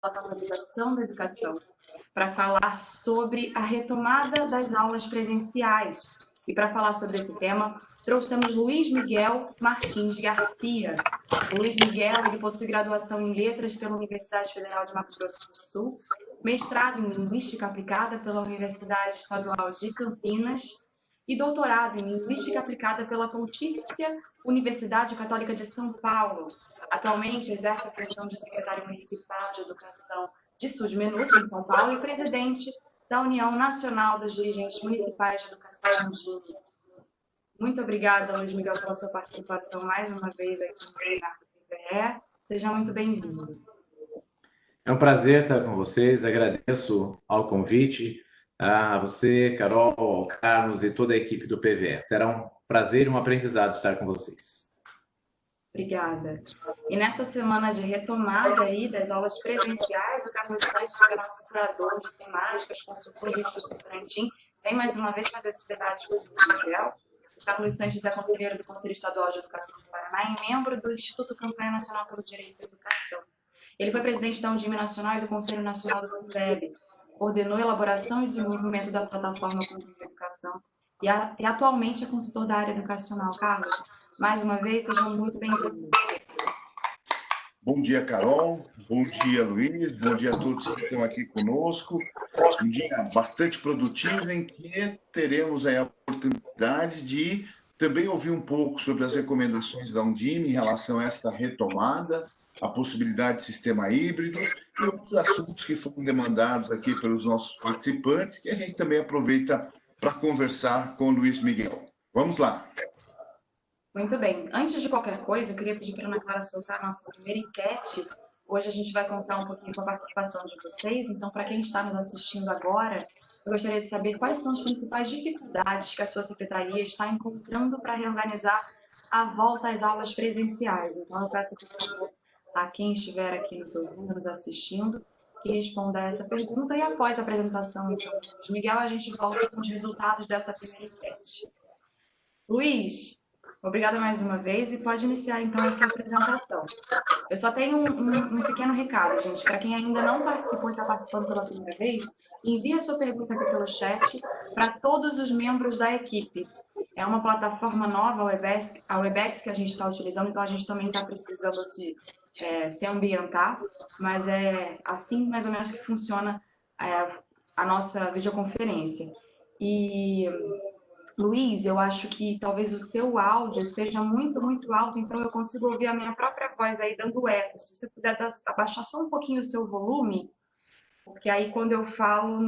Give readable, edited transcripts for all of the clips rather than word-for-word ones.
atualização da educação, para falar sobre a retomada das aulas presenciais. E para falar sobre esse tema, trouxemos Luiz Miguel Martins Garcia. O Luiz Miguel, ele possui graduação em Letras pela Universidade Federal de Mato Grosso do Sul, mestrado em Linguística Aplicada pela Universidade Estadual de Campinas e doutorado em Linguística Aplicada pela Pontifícia Universidade Católica de São Paulo. Atualmente exerce a função de secretário municipal de Educação de Sudmenuça, em São Paulo, e presidente da União Nacional dos Dirigentes Municipais de Educação, UNDIME. Muito obrigada, Luiz Miguel, pela sua participação mais uma vez aqui no Renato TVE. Seja muito bem-vindo. É um prazer estar com vocês, agradeço ao convite, a você, Carol, ao Carlos e toda a equipe do PVE. Será um prazer e um aprendizado estar com vocês. Obrigada. E nessa semana de retomada aí das aulas presenciais, o Carlos Sanches, que é nosso curador de temáticas, consultor do Instituto Votorantim, vem mais uma vez fazer esse debate com o Luiz Miguel. O Carlos Sanches é conselheiro do Conselho Estadual de Educação do Paraná e membro do Instituto Campanha Nacional pelo Direito à Educação. Ele foi presidente da UNDIME Nacional e do Conselho Nacional do Fundeb, coordenou a elaboração e desenvolvimento da plataforma Convívio Educação e atualmente é consultor da área educacional. Carlos, mais uma vez, sejam muito bem-vindos. Bom dia, Carol. Bom dia, Luiz. Bom dia a todos que estão aqui conosco. Um dia bastante produtivo em que teremos aí a oportunidade de também ouvir um pouco sobre as recomendações da UNDIME em relação a esta retomada, a possibilidade de sistema híbrido e outros assuntos que foram demandados aqui pelos nossos participantes, que a gente também aproveita para conversar com o Luiz Miguel. Vamos lá. Muito bem. Antes de qualquer coisa, eu queria pedir para a Ana Clara soltar a nossa primeira enquete. Hoje a gente vai contar um pouquinho com a participação de vocês. Então, para quem está nos assistindo agora, eu gostaria de saber quais são as principais dificuldades que a sua secretaria está encontrando para reorganizar a volta às aulas presenciais. Então, eu peço, por favor, a quem estiver aqui nos ouvindo, nos assistindo, que responda a essa pergunta. E após a apresentação então, do Luiz Miguel, a gente volta com os resultados dessa primeira enquete. Luiz, obrigada mais uma vez e pode iniciar então a sua apresentação. Eu só tenho um pequeno recado, gente. Para quem ainda não participou e está participando pela primeira vez, envie a sua pergunta aqui pelo chat para todos os membros da equipe. É uma plataforma nova, a Webex, que a gente está utilizando, então a gente também está precisando se ambientar, mas é assim mais ou menos que funciona a nossa videoconferência. E Luiz, eu acho que talvez o seu áudio esteja muito, muito alto, então eu consigo ouvir a minha própria voz aí dando eco. Se você puder abaixar só um pouquinho o seu volume, porque aí quando eu falo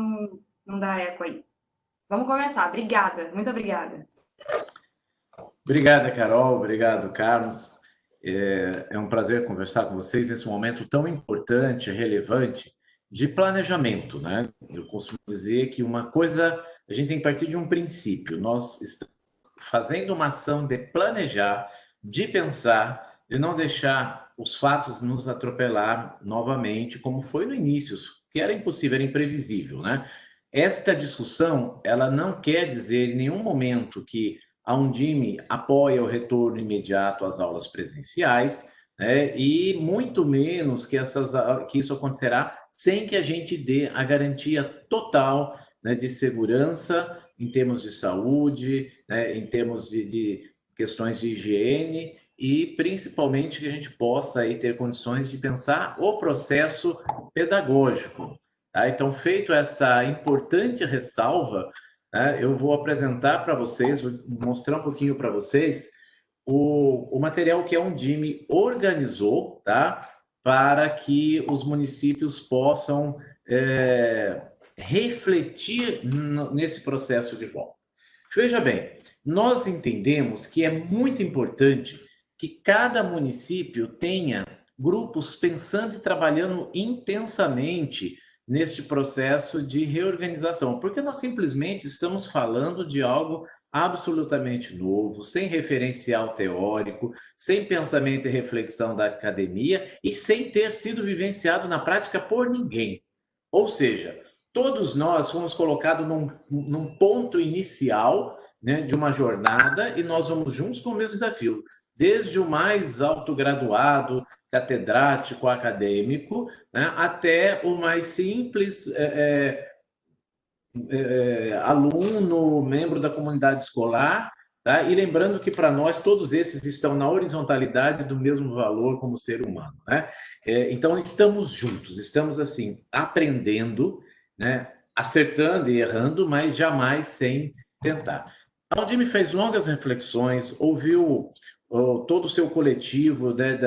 não dá eco aí. Vamos começar. Obrigada, muito obrigada. Obrigada, Carol. Obrigado, Carlos. É um prazer conversar com vocês nesse momento tão importante, relevante, de planejamento, né? Eu costumo dizer que uma coisa, a gente tem que partir de um princípio. Nós estamos fazendo uma ação de planejar, de pensar, de não deixar os fatos nos atropelar novamente, como foi no início, que era impossível, era imprevisível, né? Esta discussão, ela não quer dizer em nenhum momento que a UNDIME apoia o retorno imediato às aulas presenciais, né, e muito menos que isso acontecerá sem que a gente dê a garantia total, né, de segurança em termos de saúde, né, em termos de questões de higiene e principalmente que a gente possa aí ter condições de pensar o processo pedagógico. Tá? Então, feito essa importante ressalva, eu vou apresentar para vocês, vou mostrar um pouquinho para vocês o material que a UNDIME organizou, tá? Para que os municípios possam refletir nesse processo de volta. Veja bem, nós entendemos que é muito importante que cada município tenha grupos pensando e trabalhando intensamente neste processo de reorganização, porque nós simplesmente estamos falando de algo absolutamente novo, sem referencial teórico, sem pensamento e reflexão da academia e sem ter sido vivenciado na prática por ninguém. Ou seja, todos nós fomos colocados num ponto inicial, né, de uma jornada e nós vamos juntos com o mesmo desafio. desde o mais autograduado, catedrático, acadêmico, né, até o mais simples aluno, membro da comunidade escolar, tá? E lembrando que para nós todos esses estão na horizontalidade do mesmo valor como ser humano, né? Então estamos juntos, estamos assim aprendendo, né? Acertando e errando, mas jamais sem tentar. A Undime fez longas reflexões, ouviu todo o seu coletivo, né,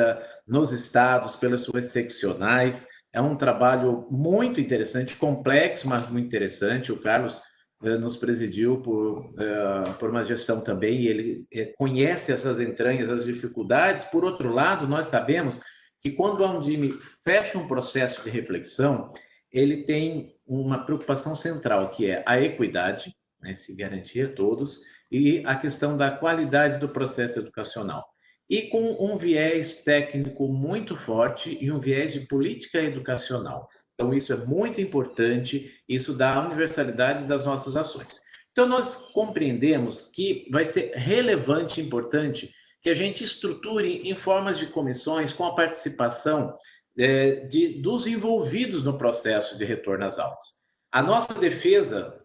nos estados, pelas suas seccionais. É um trabalho muito interessante, complexo, mas muito interessante. O Carlos nos presidiu por uma gestão também, e ele conhece essas entranhas, as dificuldades. Por outro lado, nós sabemos que quando a Undime fecha um processo de reflexão, ele tem uma preocupação central, que é a equidade, né, se garantir a todos, e a questão da qualidade do processo educacional. E com um viés técnico muito forte e um viés de política educacional. Então, isso é muito importante, isso dá a universalidade das nossas ações. Então, nós compreendemos que vai ser relevante e importante que a gente estruture em formas de comissões com a participação dos envolvidos no processo de retorno às aulas. A nossa defesa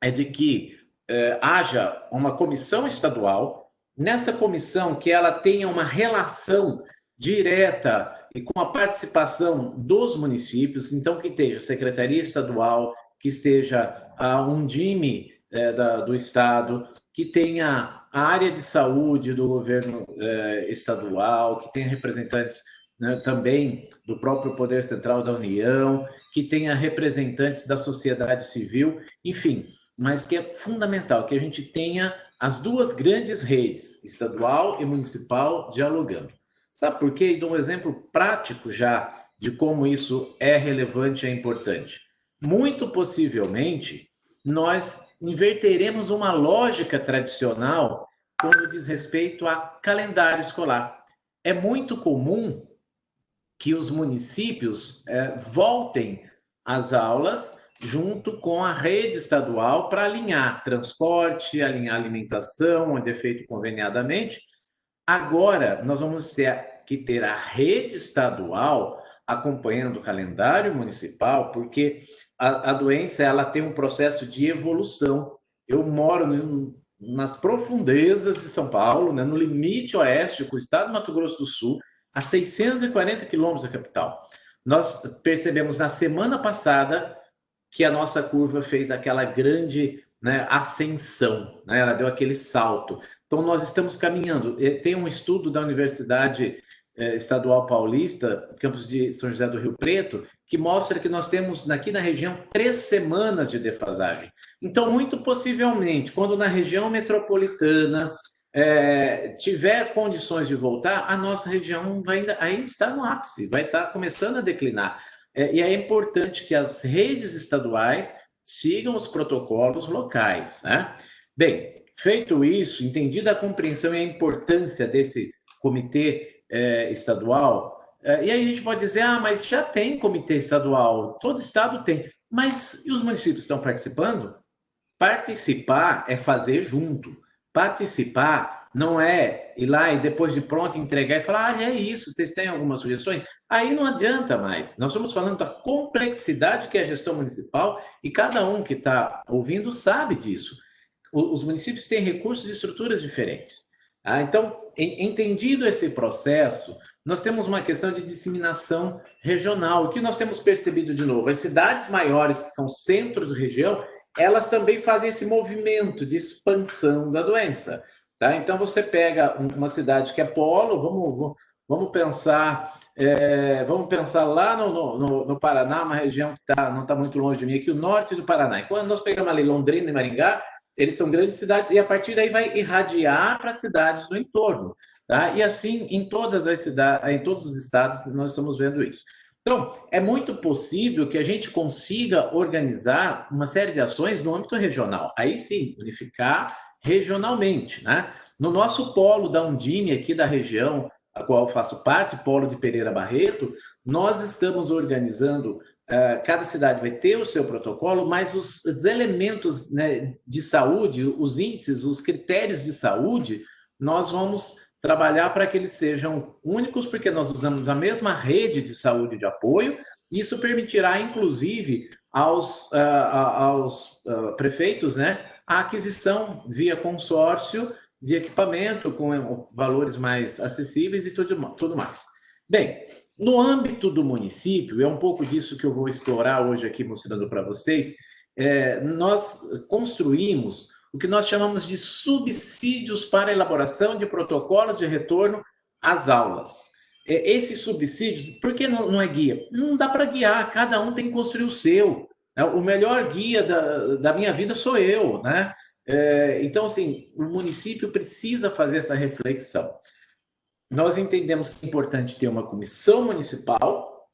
é de que haja uma comissão estadual, nessa comissão que ela tenha uma relação direta e com a participação dos municípios, então que esteja a Secretaria Estadual, que esteja a Undime do Estado, que tenha a área de saúde do governo estadual, que tenha representantes, né, também do próprio Poder Central da União, que tenha representantes da sociedade civil, enfim, mas que é fundamental que a gente tenha as duas grandes redes, estadual e municipal, dialogando. Sabe por quê? E dou um exemplo prático já de como isso é relevante e é importante. Muito possivelmente, nós inverteremos uma lógica tradicional quando diz respeito a calendário escolar. É muito comum que os municípios voltem às aulas junto com a rede estadual para alinhar transporte, alinhar alimentação, onde é feito conveniadamente. Agora, nós vamos ter que ter a rede estadual acompanhando o calendário municipal, porque a doença ela tem um processo de evolução. Eu moro nas profundezas de São Paulo, né, no limite oeste com o estado do Mato Grosso do Sul, a 640 quilômetros da capital. Nós percebemos na semana passada que a nossa curva fez aquela grande, né, ascensão, né? Ela deu aquele salto. Então, nós estamos caminhando. Tem um estudo da Universidade Estadual Paulista, campus de São José do Rio Preto, que mostra que nós temos aqui na região 3 semanas de defasagem. Então, muito possivelmente, quando na região metropolitana tiver condições de voltar, a nossa região ainda está no ápice, vai estar começando a declinar. E é importante que as redes estaduais sigam os protocolos locais, né? Bem, feito isso, entendida a compreensão e a importância desse comitê estadual, e aí a gente pode dizer, mas já tem comitê estadual, todo estado tem, mas e os municípios estão participando? Participar é fazer junto. Participar não é ir lá e depois de pronto entregar e falar, é isso, vocês têm algumas sugestões? Aí não adianta mais. Nós estamos falando da complexidade que é a gestão municipal e cada um que está ouvindo sabe disso. Os municípios têm recursos e estruturas diferentes. Então, entendido esse processo, nós temos uma questão de disseminação regional. O que nós temos percebido de novo? As cidades maiores, que são centro da região, elas também fazem esse movimento de expansão da doença. Tá? Então, você pega uma cidade que é polo, vamos pensar lá no Paraná, uma região que não está muito longe de mim, aqui o norte do Paraná. E quando nós pegamos ali Londrina e Maringá, eles são grandes cidades, e a partir daí vai irradiar para cidades do entorno. Tá? E assim, em todas as cidades, em todos os estados, nós estamos vendo isso. Então, é muito possível que a gente consiga organizar uma série de ações no âmbito regional. Aí sim, unificar regionalmente, né? No nosso polo da Undime, aqui da região, a qual eu faço parte, polo de Pereira Barreto, nós estamos organizando, cada cidade vai ter o seu protocolo, mas os elementos, né, de saúde, os índices, os critérios de saúde, nós vamos trabalhar para que eles sejam únicos, porque nós usamos a mesma rede de saúde de apoio, e isso permitirá, inclusive, aos prefeitos, né, a aquisição via consórcio de equipamento com valores mais acessíveis e tudo mais. Bem, no âmbito do município, é um pouco disso que eu vou explorar hoje aqui, mostrando para vocês, nós construímos o que nós chamamos de subsídios para a elaboração de protocolos de retorno às aulas. Esses subsídios, por que não é guia? Não dá para guiar, cada um tem que construir o seu. O melhor guia da minha vida sou eu, né? Então, assim, o município precisa fazer essa reflexão. Nós entendemos que é importante ter uma comissão municipal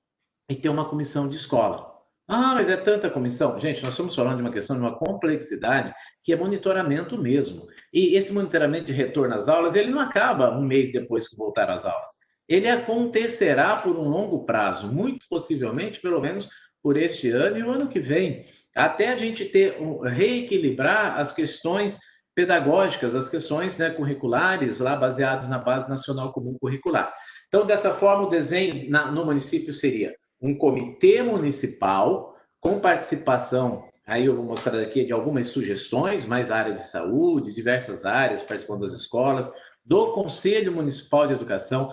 e ter uma comissão de escola. Ah, mas é tanta comissão. Gente, nós estamos falando de uma questão de uma complexidade que é monitoramento mesmo. E esse monitoramento de retorno às aulas, ele não acaba um mês depois que voltar às aulas. Ele acontecerá por um longo prazo, muito possivelmente, pelo menos por este ano e o ano que vem, até a gente reequilibrar as questões pedagógicas, as questões, né, curriculares, lá baseadas na Base Nacional Comum Curricular. Então, dessa forma, o desenho no município seria um comitê municipal com participação, aí eu vou mostrar aqui de algumas sugestões, mais áreas de saúde, diversas áreas, participando das escolas, do Conselho Municipal de Educação.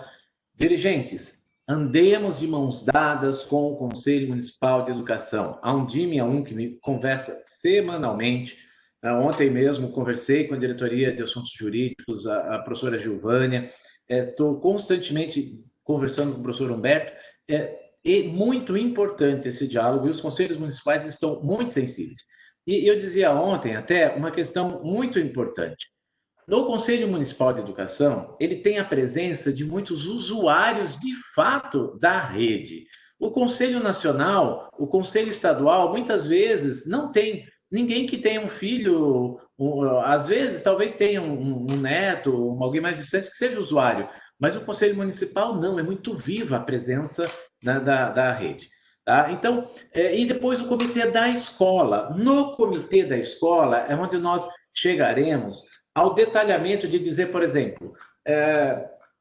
Dirigentes, andemos de mãos dadas com o Conselho Municipal de Educação. Há um DIME, que me conversa semanalmente. Ontem mesmo conversei com a diretoria de assuntos jurídicos, a professora Gilvânia, estou constantemente conversando com o professor Humberto, é muito importante esse diálogo, e os conselhos municipais estão muito sensíveis. E eu dizia ontem até uma questão muito importante. No Conselho Municipal de Educação, ele tem a presença de muitos usuários de fato da rede. O Conselho Nacional, o Conselho Estadual, muitas vezes não tem ninguém que tenha um filho, às vezes talvez tenha um neto, alguém mais distante que seja usuário, mas o Conselho Municipal não, é muito viva a presença da rede. Tá? Então, e depois o Comitê da Escola. No Comitê da Escola é onde nós chegaremos ao detalhamento de dizer, por exemplo,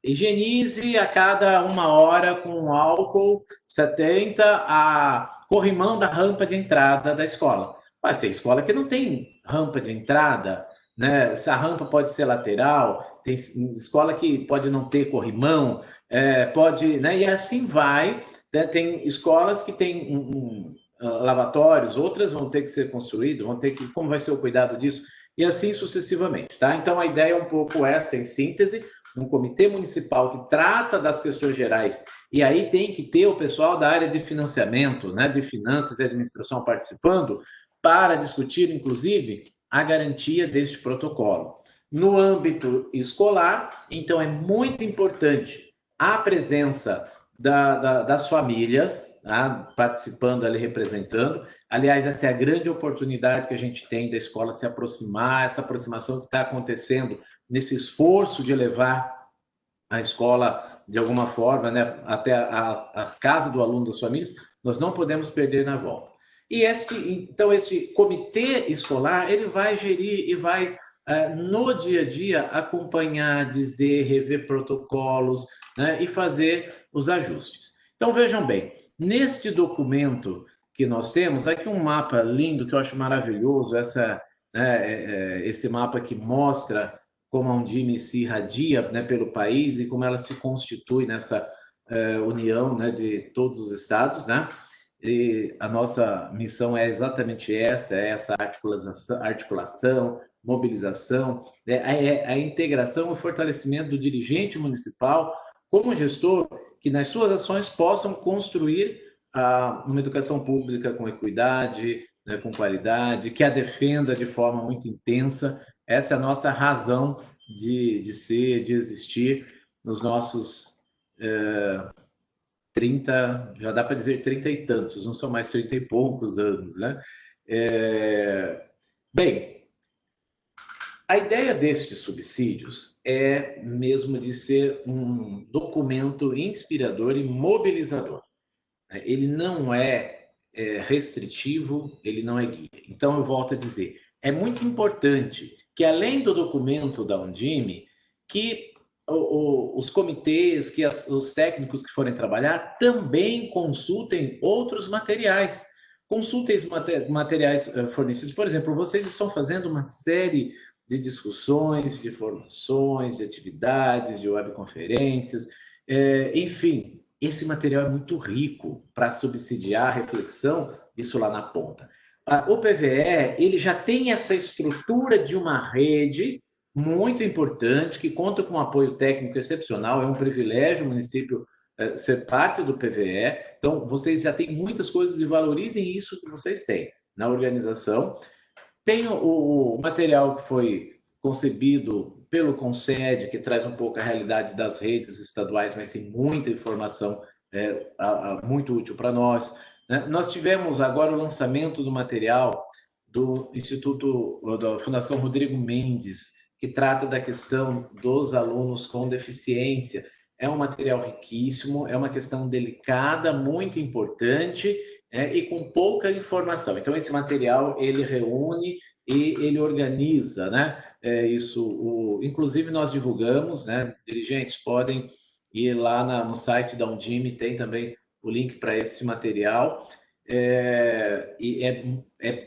higienize a cada 1 hora com álcool 70 a corrimão da rampa de entrada da escola. Mas tem escola que não tem rampa de entrada, né? Essa rampa pode ser lateral, tem escola que pode não ter corrimão, pode, né? E assim vai. Né? Tem escolas que têm lavatórios, outras vão ter que ser construídas, vão ter que, como vai ser o cuidado disso? E assim sucessivamente, tá? Então a ideia é um pouco essa, em síntese, um comitê municipal que trata das questões gerais, e aí tem que ter o pessoal da área de financiamento, né, de finanças e administração participando, para discutir, inclusive, a garantia deste protocolo. No âmbito escolar, então, é muito importante a presença das famílias, tá? Participando ali, representando. Aliás, essa é a grande oportunidade que a gente tem da escola se aproximar, essa aproximação que está acontecendo nesse esforço de levar a escola, de alguma forma, né, até a casa do aluno, das famílias, nós não podemos perder na volta. E então, esse comitê escolar, ele vai gerir e vai, no dia a dia, acompanhar, dizer, rever protocolos, né, e fazer os ajustes. Então, vejam bem, neste documento que nós temos, aqui um mapa lindo que eu acho maravilhoso, esse mapa que mostra como a Undime se irradia, né, pelo país e como ela se constitui nessa união, né, de todos os estados, né? E a nossa missão é exatamente essa articulação, mobilização, a integração e o fortalecimento do dirigente municipal como gestor que nas suas ações possam construir uma educação pública com equidade, né, com qualidade, que a defenda de forma muito intensa. Essa é a nossa razão de ser, de existir nos nossos 30, já dá para dizer 30 e tantos, não são mais 30 e poucos anos, né? Bem, a ideia destes subsídios é mesmo de ser um documento inspirador e mobilizador. Ele não é restritivo, ele não é guia. Então, eu volto a dizer, é muito importante que, além do documento da Undime, que os comitês, os técnicos que forem trabalhar, também consultem outros materiais. Consultem os materiais fornecidos. Por exemplo, vocês estão fazendo uma série de discussões, de formações, de atividades, de webconferências, enfim, esse material é muito rico para subsidiar a reflexão disso lá na ponta. O PVE, ele já tem essa estrutura de uma rede muito importante, que conta com um apoio técnico excepcional, é um privilégio o município ser parte do PVE, então vocês já têm muitas coisas e valorizem isso que vocês têm na organização. Tem o material que foi concebido pelo Conced, que traz um pouco a realidade das redes estaduais, mas tem muita informação muito útil para nós. Né? Nós tivemos agora o lançamento do material do Instituto, da Fundação Rodrigo Mendes, que trata da questão dos alunos com deficiência. É um material riquíssimo, é uma questão delicada, muito importante, e com pouca informação. Então, esse material, ele reúne e ele organiza, né? Inclusive, nós divulgamos, né? Dirigentes podem ir lá no site da Undime, tem também o link para esse material. É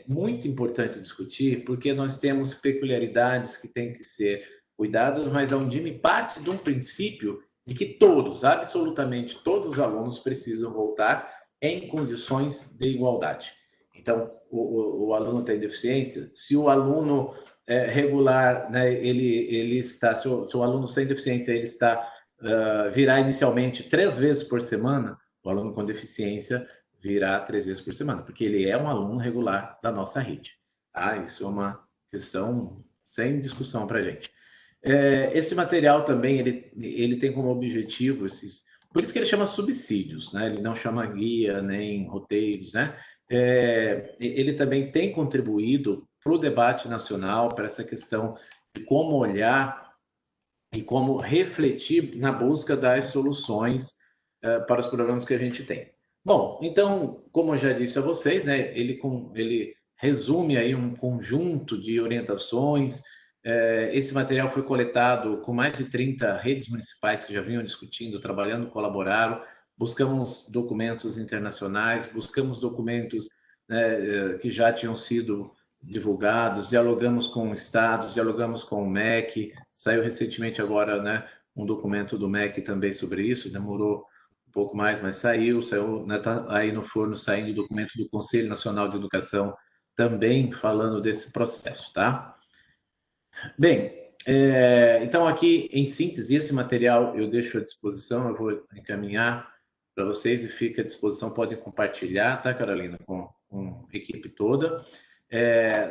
muito importante discutir, porque nós temos peculiaridades que têm que ser cuidadas, mas a Undime parte de um princípio de que todos, absolutamente todos os alunos precisam voltar em condições de igualdade. Então, o aluno tem deficiência, se o aluno regular, né, ele está, se o aluno sem deficiência, ele está, virá inicialmente 3 vezes por semana, o aluno com deficiência virá 3 vezes por semana, porque ele é um aluno regular da nossa rede. Tá? Isso é uma questão sem discussão para a gente. Esse material também, ele tem como objetivo por isso que ele chama subsídios, né? Ele não chama guia nem roteiros, né? Ele também tem contribuído para o debate nacional, para essa questão de como olhar e como refletir na busca das soluções para os problemas que a gente tem. Bom, então, como eu já disse a vocês, né, ele resume aí um conjunto de orientações. Esse material foi coletado com mais de 30 redes municipais que já vinham discutindo, trabalhando, colaboraram. Buscamos documentos internacionais, buscamos documentos, né, que já tinham sido divulgados, dialogamos com estados, dialogamos com o MEC, saiu recentemente agora, né, um documento do MEC também sobre isso, demorou um pouco mais, mas saiu, né, tá aí no forno saindo o documento do Conselho Nacional de Educação também falando desse processo, tá? Bem, então aqui, em síntese, esse material eu deixo à disposição, eu vou encaminhar para vocês e fica à disposição, podem compartilhar, tá, Carolina, com a equipe toda.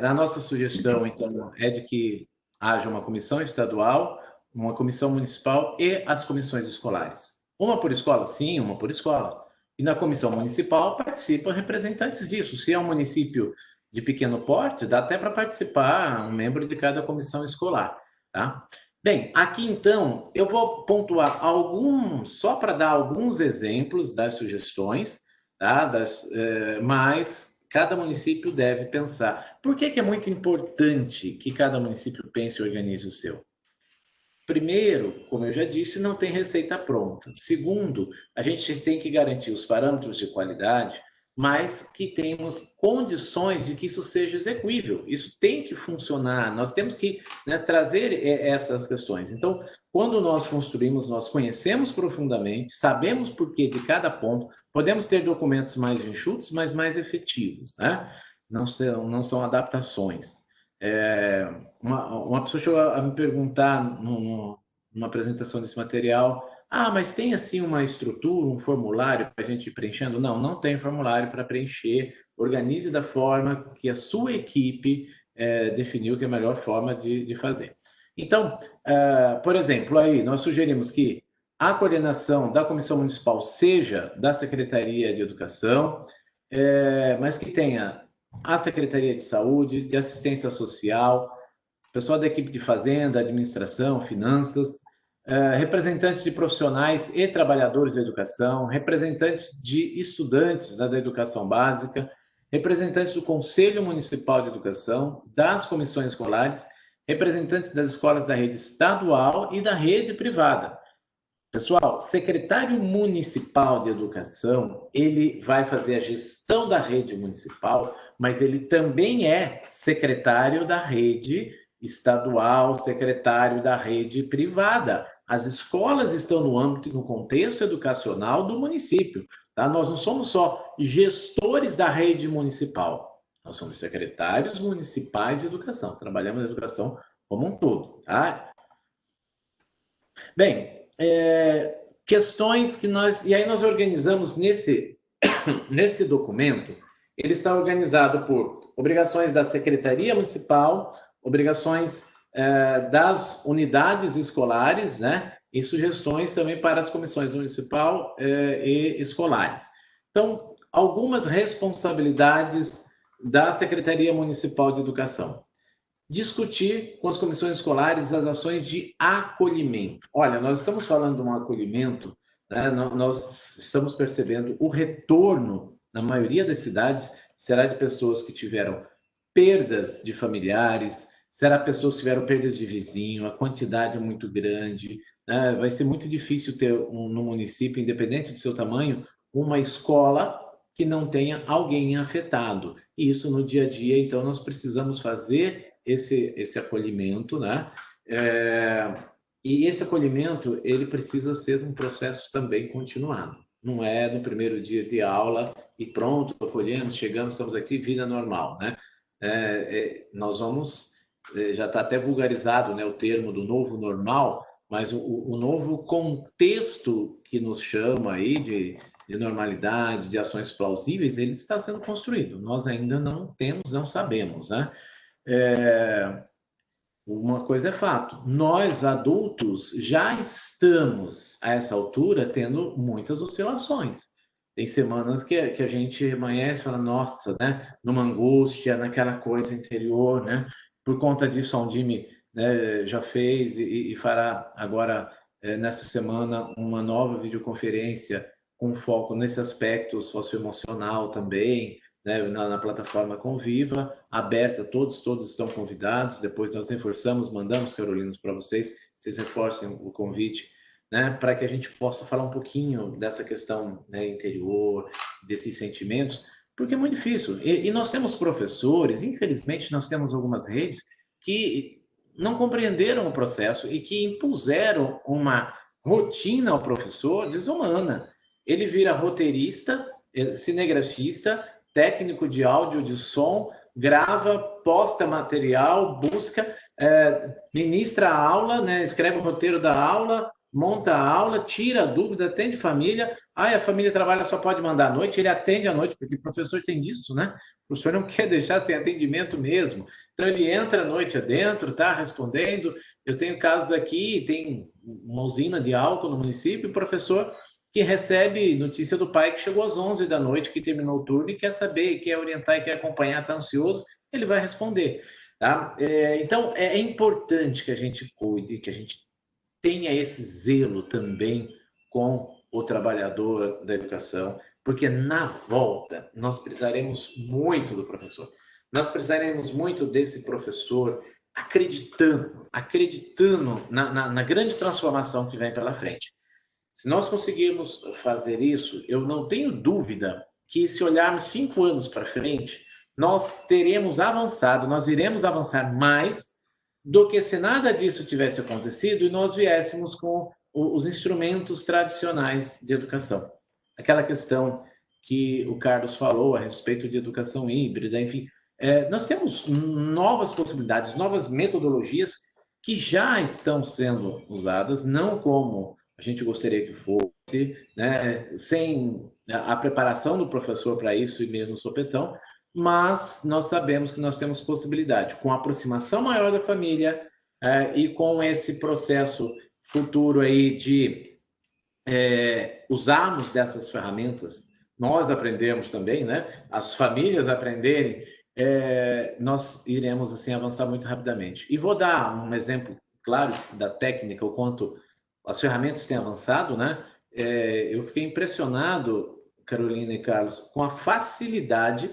A nossa sugestão, então, é de que haja uma comissão estadual, uma comissão municipal e as comissões escolares. Uma por escola? Sim, uma por escola. E na comissão municipal participam representantes disso. Se é um município de pequeno porte, dá até para participar um membro de cada comissão escolar, tá? Bem, aqui então eu vou pontuar só para dar alguns exemplos das sugestões, tá? Mas cada município deve pensar. Por que é muito importante que cada município pense e organize o seu? Primeiro, como eu já disse, não tem receita pronta. Segundo, a gente tem que garantir os parâmetros de qualidade, mas que temos condições de que isso seja execuível. Isso tem que funcionar. Nós temos que, né, trazer essas questões. Então, quando nós construímos, nós conhecemos profundamente, sabemos por que de cada ponto, podemos ter documentos mais enxutos, mas mais efetivos, né? Não são adaptações. Uma pessoa chegou a me perguntar numa apresentação desse material: mas tem assim uma estrutura, um formulário para a gente ir preenchendo? Não tem formulário para preencher. Organize da forma que a sua equipe definiu que é a melhor forma de fazer. Então, por exemplo, aí nós sugerimos que a coordenação da Comissão Municipal seja da Secretaria de Educação, mas que tenha a Secretaria de Saúde, de Assistência Social, pessoal da equipe de Fazenda, Administração, Finanças, representantes de profissionais e trabalhadores da educação, representantes de estudantes da educação básica, representantes do Conselho Municipal de Educação, das comissões escolares, representantes das escolas da rede estadual e da rede privada. Pessoal, secretário municipal de educação, ele vai fazer a gestão da rede municipal, mas ele também é secretário da rede estadual, secretário da rede privada. As escolas estão no âmbito, no contexto educacional do município, tá? Nós não somos só gestores da rede municipal, nós somos secretários municipais de educação, trabalhamos na educação como um todo, tá? Bem, questões que nós... E aí nós organizamos nesse documento, ele está organizado por obrigações da Secretaria Municipal, obrigações das unidades escolares, né? E sugestões também para as comissões municipal e escolares. Então, algumas responsabilidades da Secretaria Municipal de Educação. Discutir com as comissões escolares as ações de acolhimento. Olha, nós estamos falando de um acolhimento, né? Nós estamos percebendo o retorno, na maioria das cidades, será de pessoas que tiveram perdas de familiares, será pessoas que tiveram perdas de vizinho, a quantidade é muito grande, né? Vai ser muito difícil ter no município, independente do seu tamanho, uma escola que não tenha alguém afetado. E isso no dia a dia, então, nós precisamos fazer esse acolhimento, né? E esse acolhimento, ele precisa ser um processo também continuado. Não é no primeiro dia de aula e pronto, acolhemos, chegamos, estamos aqui, vida normal, né? Nós vamos, já está até vulgarizado, né, o termo do novo normal, mas o novo contexto que nos chama aí de normalidade, de ações plausíveis, ele está sendo construído. Nós ainda não temos, não sabemos, né? Uma coisa é fato, nós adultos já estamos a essa altura tendo muitas oscilações. Tem semanas que a gente amanhece e fala, nossa, né, numa angústia, naquela coisa interior, né? Por conta disso, a Undime, né, já fez e fará agora, nessa semana, uma nova videoconferência com foco nesse aspecto socioemocional também, né, na plataforma Conviva, aberta, todos estão convidados. Depois nós reforçamos, mandamos, Carolinos, para vocês reforcem o convite, né, para que a gente possa falar um pouquinho dessa questão, né, interior, desses sentimentos, porque é muito difícil. E nós temos professores, infelizmente, nós temos algumas redes que não compreenderam o processo e que impuseram uma rotina ao professor desumana. Ele vira roteirista, cinegrafista, técnico de áudio, de som, grava, posta material, busca, ministra a aula, né, escreve o roteiro da aula, monta a aula, tira a dúvida, atende família. A família trabalha, só pode mandar à noite, ele atende à noite, porque o professor tem disso, né? O professor não quer deixar sem atendimento mesmo. Então, ele entra à noite adentro, tá respondendo. Eu tenho casos aqui, tem uma usina de álcool no município, o professor que recebe notícia do pai que chegou às 11 da noite, que terminou o turno e quer saber, quer orientar e quer acompanhar, está ansioso, ele vai responder. Tá? Então, é importante que a gente cuide, que a gente tenha esse zelo também com o trabalhador da educação, porque na volta nós precisaremos muito do professor. Nós precisaremos muito desse professor acreditando na grande transformação que vem pela frente. Se nós conseguirmos fazer isso, eu não tenho dúvida que, se olharmos 5 anos para frente, nós teremos avançado, nós iremos avançar mais do que se nada disso tivesse acontecido e nós viéssemos com os instrumentos tradicionais de educação. Aquela questão que o Carlos falou a respeito de educação híbrida, enfim, nós temos novas possibilidades, novas metodologias que já estão sendo usadas, não como a gente gostaria que fosse, né, sem a preparação do professor para isso e mesmo sopetão, mas nós sabemos que nós temos possibilidade, com a aproximação maior da família e com esse processo futuro aí de usarmos dessas ferramentas, nós aprendemos também, né, as famílias aprenderem, nós iremos assim avançar muito rapidamente. E vou dar um exemplo claro da técnica, o quanto as ferramentas têm avançado, né? Eu fiquei impressionado, Carolina e Carlos, com a facilidade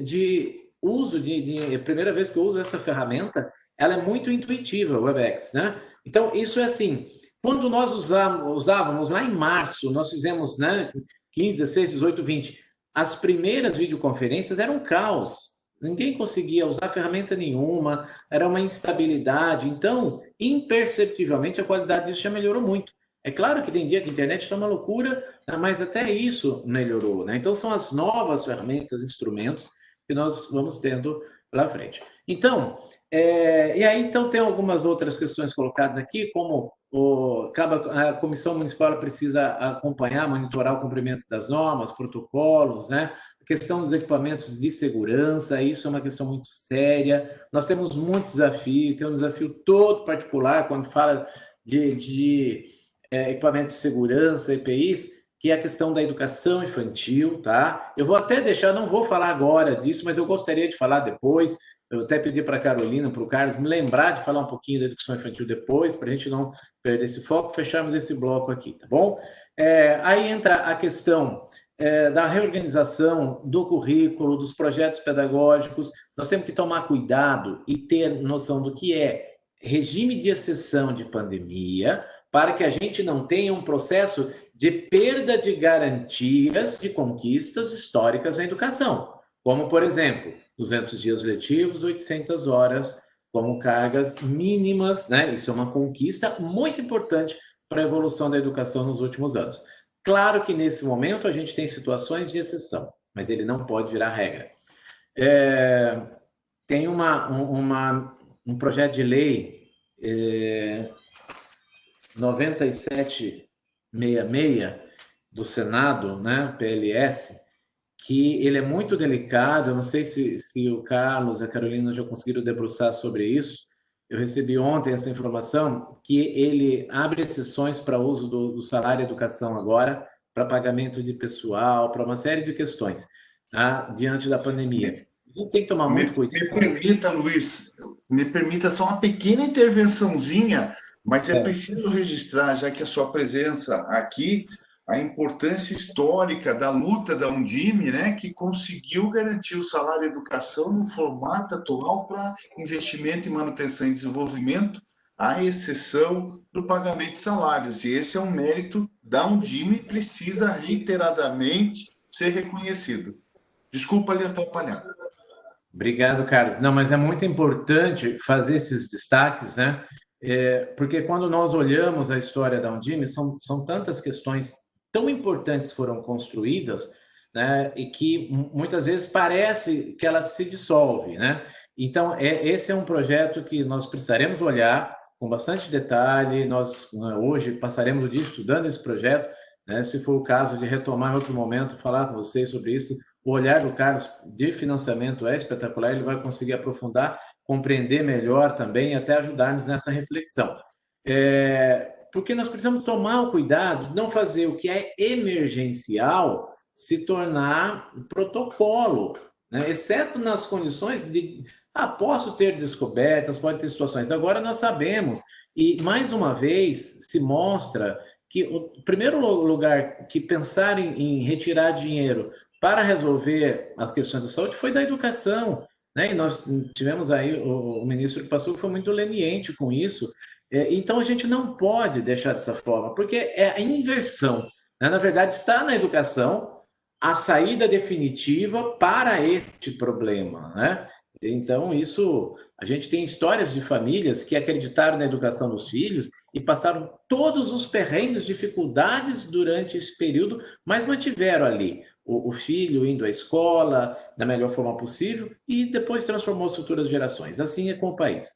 de uso a primeira vez que eu uso essa ferramenta, ela é muito intuitiva, o WebEx, né? Então, isso é assim, quando nós usávamos lá em março, nós fizemos, né, 15, 16, 18, 20, as primeiras videoconferências eram um caos. Ninguém conseguia usar ferramenta nenhuma, era uma instabilidade. Então, imperceptivelmente, a qualidade disso já melhorou muito. É claro que tem dia que a internet está uma loucura, mas até isso melhorou, né? Então, são as novas ferramentas, instrumentos que nós vamos tendo pela frente. Então, e aí então tem algumas outras questões colocadas aqui, como a Comissão Municipal precisa acompanhar, monitorar o cumprimento das normas, protocolos, né? A questão dos equipamentos de segurança, isso é uma questão muito séria. Nós temos muitos desafios, tem um desafio todo particular quando fala de equipamentos de segurança, EPIs, que é a questão da educação infantil, tá? Eu vou até deixar, não vou falar agora disso, mas eu gostaria de falar depois. Eu até pedi para a Carolina, para o Carlos, me lembrar de falar um pouquinho da educação infantil depois, para a gente não perder esse foco, fecharmos esse bloco aqui, tá bom? Aí entra a questão da reorganização do currículo, dos projetos pedagógicos. Nós temos que tomar cuidado e ter noção do que é regime de exceção de pandemia, para que a gente não tenha um processo de perda de garantias de conquistas históricas na educação, como, por exemplo, 200 dias letivos, 800 horas como cargas mínimas, né? Isso é uma conquista muito importante para a evolução da educação nos últimos anos. Claro que nesse momento a gente tem situações de exceção, mas ele não pode virar regra. Tem um projeto de lei 9766 do Senado, né, PLS, que ele é muito delicado. Eu não sei se o Carlos e a Carolina já conseguiram debruçar sobre isso. Eu recebi ontem essa informação, que ele abre exceções para uso do salário educação agora, para pagamento de pessoal, para uma série de questões, tá, diante da pandemia. A gente tem que tomar muito cuidado. Me permita, Luiz, me permita só uma pequena intervençãozinha, mas é preciso registrar, já que a sua presença aqui, a importância histórica da luta da Undime, né, que conseguiu garantir o salário educação no formato atual para investimento em manutenção e desenvolvimento, à exceção do pagamento de salários. E esse é um mérito da Undime e precisa reiteradamente ser reconhecido. Desculpa lhe atrapalhar. Obrigado, Carlos. Não, mas é muito importante fazer esses destaques, né? Porque quando nós olhamos a história da Undime, são tantas questões tão importantes que foram construídas, né? E que muitas vezes parece que ela se dissolve, né? Então, esse é um projeto que nós precisaremos olhar com bastante detalhe. Nós hoje passaremos o dia estudando esse projeto, né? Se for o caso de retomar em outro momento, falar com vocês sobre isso. O olhar do Carlos de financiamento é espetacular, ele vai conseguir aprofundar, compreender melhor também e até ajudar-nos nessa reflexão. Porque nós precisamos tomar o cuidado de não fazer o que é emergencial se tornar protocolo, né? Exceto nas condições de... posso ter descobertas, pode ter situações. Agora nós sabemos, e mais uma vez se mostra que o primeiro lugar que pensar em retirar dinheiro para resolver as questões da saúde foi da educação, né? E nós tivemos aí o ministro que passou que foi muito leniente com isso. Então a gente não pode deixar dessa forma, porque é a inversão, né? Na verdade, está na educação a saída definitiva para este problema, né? Então, isso, a gente tem histórias de famílias que acreditaram na educação dos filhos e passaram todos os perrengues, dificuldades durante esse período, mas mantiveram ali o filho indo à escola da melhor forma possível e depois transformou as futuras gerações. Assim é com o país.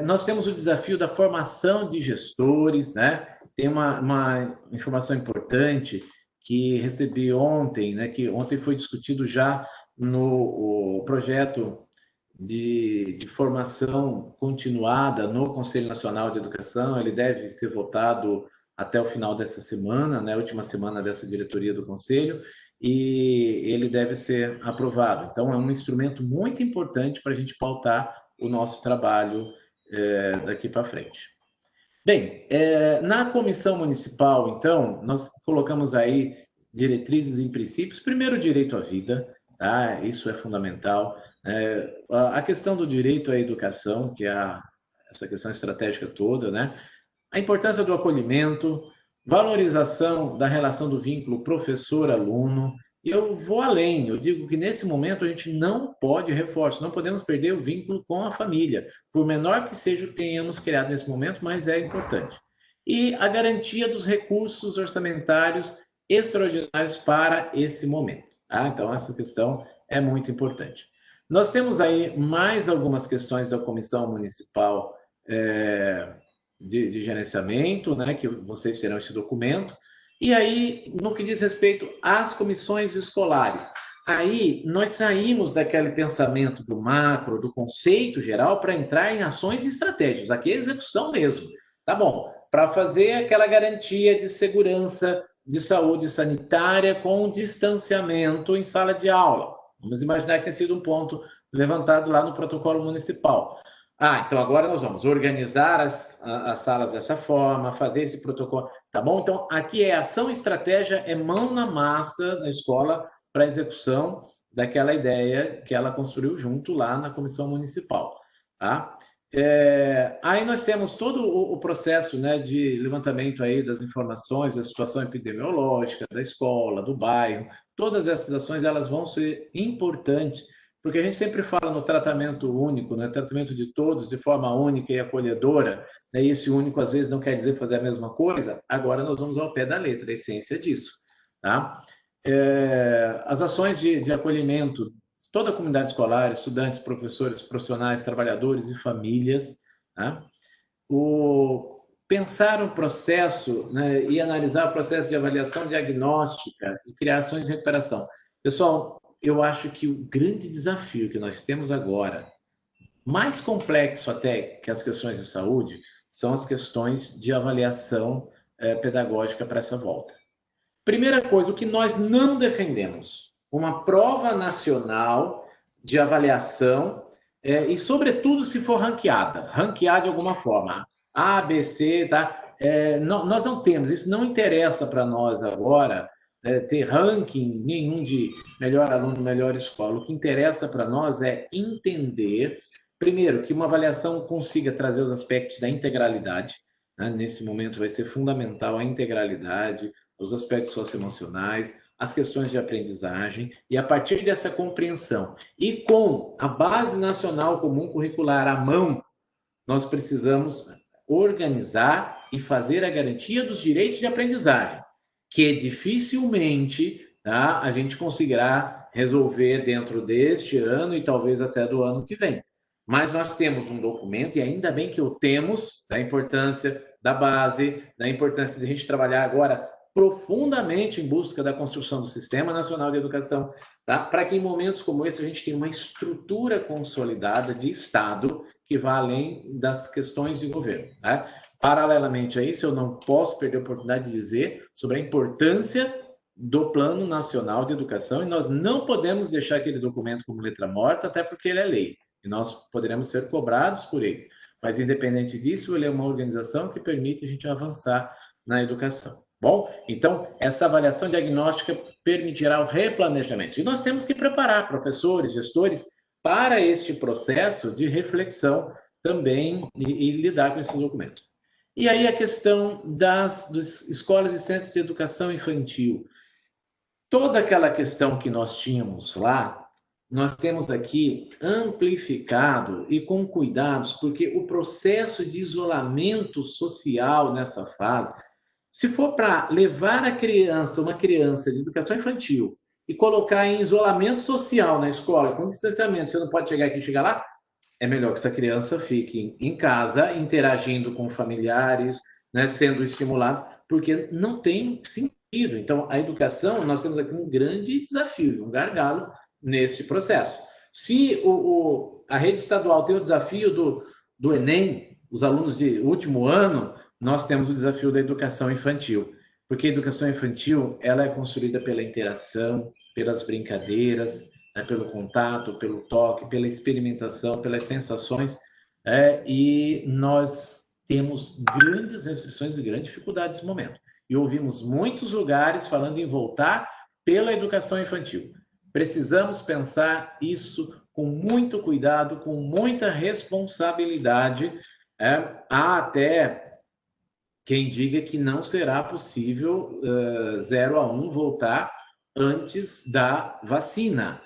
Nós temos o desafio da formação de gestores, né? Tem uma informação importante que recebi ontem, né? Que ontem foi discutido já no projeto de formação continuada no Conselho Nacional de Educação. Ele deve ser votado até o final dessa semana, né, última semana dessa diretoria do Conselho, e ele deve ser aprovado. Então, é um instrumento muito importante para a gente pautar o nosso trabalho daqui para frente. Bem, na comissão municipal, então, nós colocamos aí diretrizes e princípios. Primeiro, o direito à vida, tá? Isso é fundamental. A questão do direito à educação, que é essa questão estratégica toda, né? A importância do acolhimento, valorização da relação do vínculo professor-aluno. E eu vou além, eu digo que nesse momento a gente não pode reforço, não podemos perder o vínculo com a família, por menor que seja o que tenhamos criado nesse momento, mas é importante. E a garantia dos recursos orçamentários extraordinários para esse momento. Tá? Então, essa questão é muito importante. Nós temos aí mais algumas questões da Comissão Municipal de gerenciamento, né, que vocês terão esse documento. E aí, no que diz respeito às comissões escolares, aí nós saímos daquele pensamento do macro, do conceito geral, para entrar em ações e estratégias. Aqui é execução mesmo. Tá bom, para fazer aquela garantia de segurança, de saúde sanitária com distanciamento em sala de aula. Vamos imaginar que tenha sido um ponto levantado lá no protocolo municipal. Então agora nós vamos organizar as salas dessa forma, fazer esse protocolo, tá bom? Então, aqui é ação e estratégia, é mão na massa na escola para execução daquela ideia que ela construiu junto lá na comissão municipal, tá? Aí nós temos todo o processo, né, de levantamento aí das informações da situação epidemiológica da escola, do bairro. Todas essas ações elas vão ser importantes, porque a gente sempre fala no tratamento único, né, tratamento de todos de forma única e acolhedora, né, e esse único às vezes não quer dizer fazer a mesma coisa. Agora nós vamos ao pé da letra, a essência disso, tá? As ações de acolhimento, toda a comunidade escolar, estudantes, professores, profissionais, trabalhadores e famílias, tá? Pensar o processo, né, e analisar o processo de avaliação diagnóstica e criar ações de recuperação. Pessoal, eu acho que o grande desafio que nós temos agora, mais complexo até que as questões de saúde, são as questões de avaliação pedagógica para essa volta. Primeira coisa, o que nós não defendemos, uma prova nacional de avaliação e, sobretudo, se for ranquear de alguma forma, A, B, C, tá? Nós não temos, isso não interessa para nós agora, ter ranking nenhum de melhor aluno, melhor escola. O que interessa para nós é entender, primeiro, que uma avaliação consiga trazer os aspectos da integralidade, né? Nesse momento vai ser fundamental a integralidade, os aspectos socioemocionais, as questões de aprendizagem, e a partir dessa compreensão e com a Base Nacional Comum Curricular à mão, nós precisamos organizar e fazer a garantia dos direitos de aprendizagem, que dificilmente, tá, a gente conseguirá resolver dentro deste ano e talvez até do ano que vem. Mas nós temos um documento, e ainda bem que o temos, da importância da base, da importância de a gente trabalhar agora profundamente em busca da construção do Sistema Nacional de Educação, tá? Para que em momentos como esse a gente tenha uma estrutura consolidada de Estado que vá além das questões de governo, tá? Paralelamente a isso, eu não posso perder a oportunidade de dizer sobre a importância do Plano Nacional de Educação, e nós não podemos deixar aquele documento como letra morta, até porque ele é lei, e nós poderemos ser cobrados por ele. Mas, independente disso, ele é uma organização que permite a gente avançar na educação. Bom, então, essa avaliação diagnóstica permitirá o replanejamento. E nós temos que preparar professores, gestores, para este processo de reflexão também e lidar com esses documentos. E aí a questão das escolas e centros de educação infantil. Toda aquela questão que nós tínhamos lá, nós temos aqui amplificado e com cuidados, porque o processo de isolamento social nessa fase, se for para levar uma criança de educação infantil e colocar em isolamento social na escola, com distanciamento, você não pode chegar aqui e chegar lá, é melhor que essa criança fique em casa, interagindo com familiares, né, sendo estimulado, porque não tem sentido. Então, a educação, nós temos aqui um grande desafio, um gargalo nesse processo. Se a rede estadual tem o desafio do Enem, os alunos de último ano, nós temos o desafio da educação infantil, porque a educação infantil ela é construída pela interação, pelas brincadeiras, né, pelo contato, pelo toque, pela experimentação, pelas sensações, e nós temos grandes restrições e grandes dificuldades nesse momento. E ouvimos muitos lugares falando em voltar pela educação infantil. Precisamos pensar isso com muito cuidado, com muita responsabilidade. Há até quem diga que não será possível 0 a 1 voltar antes da vacina,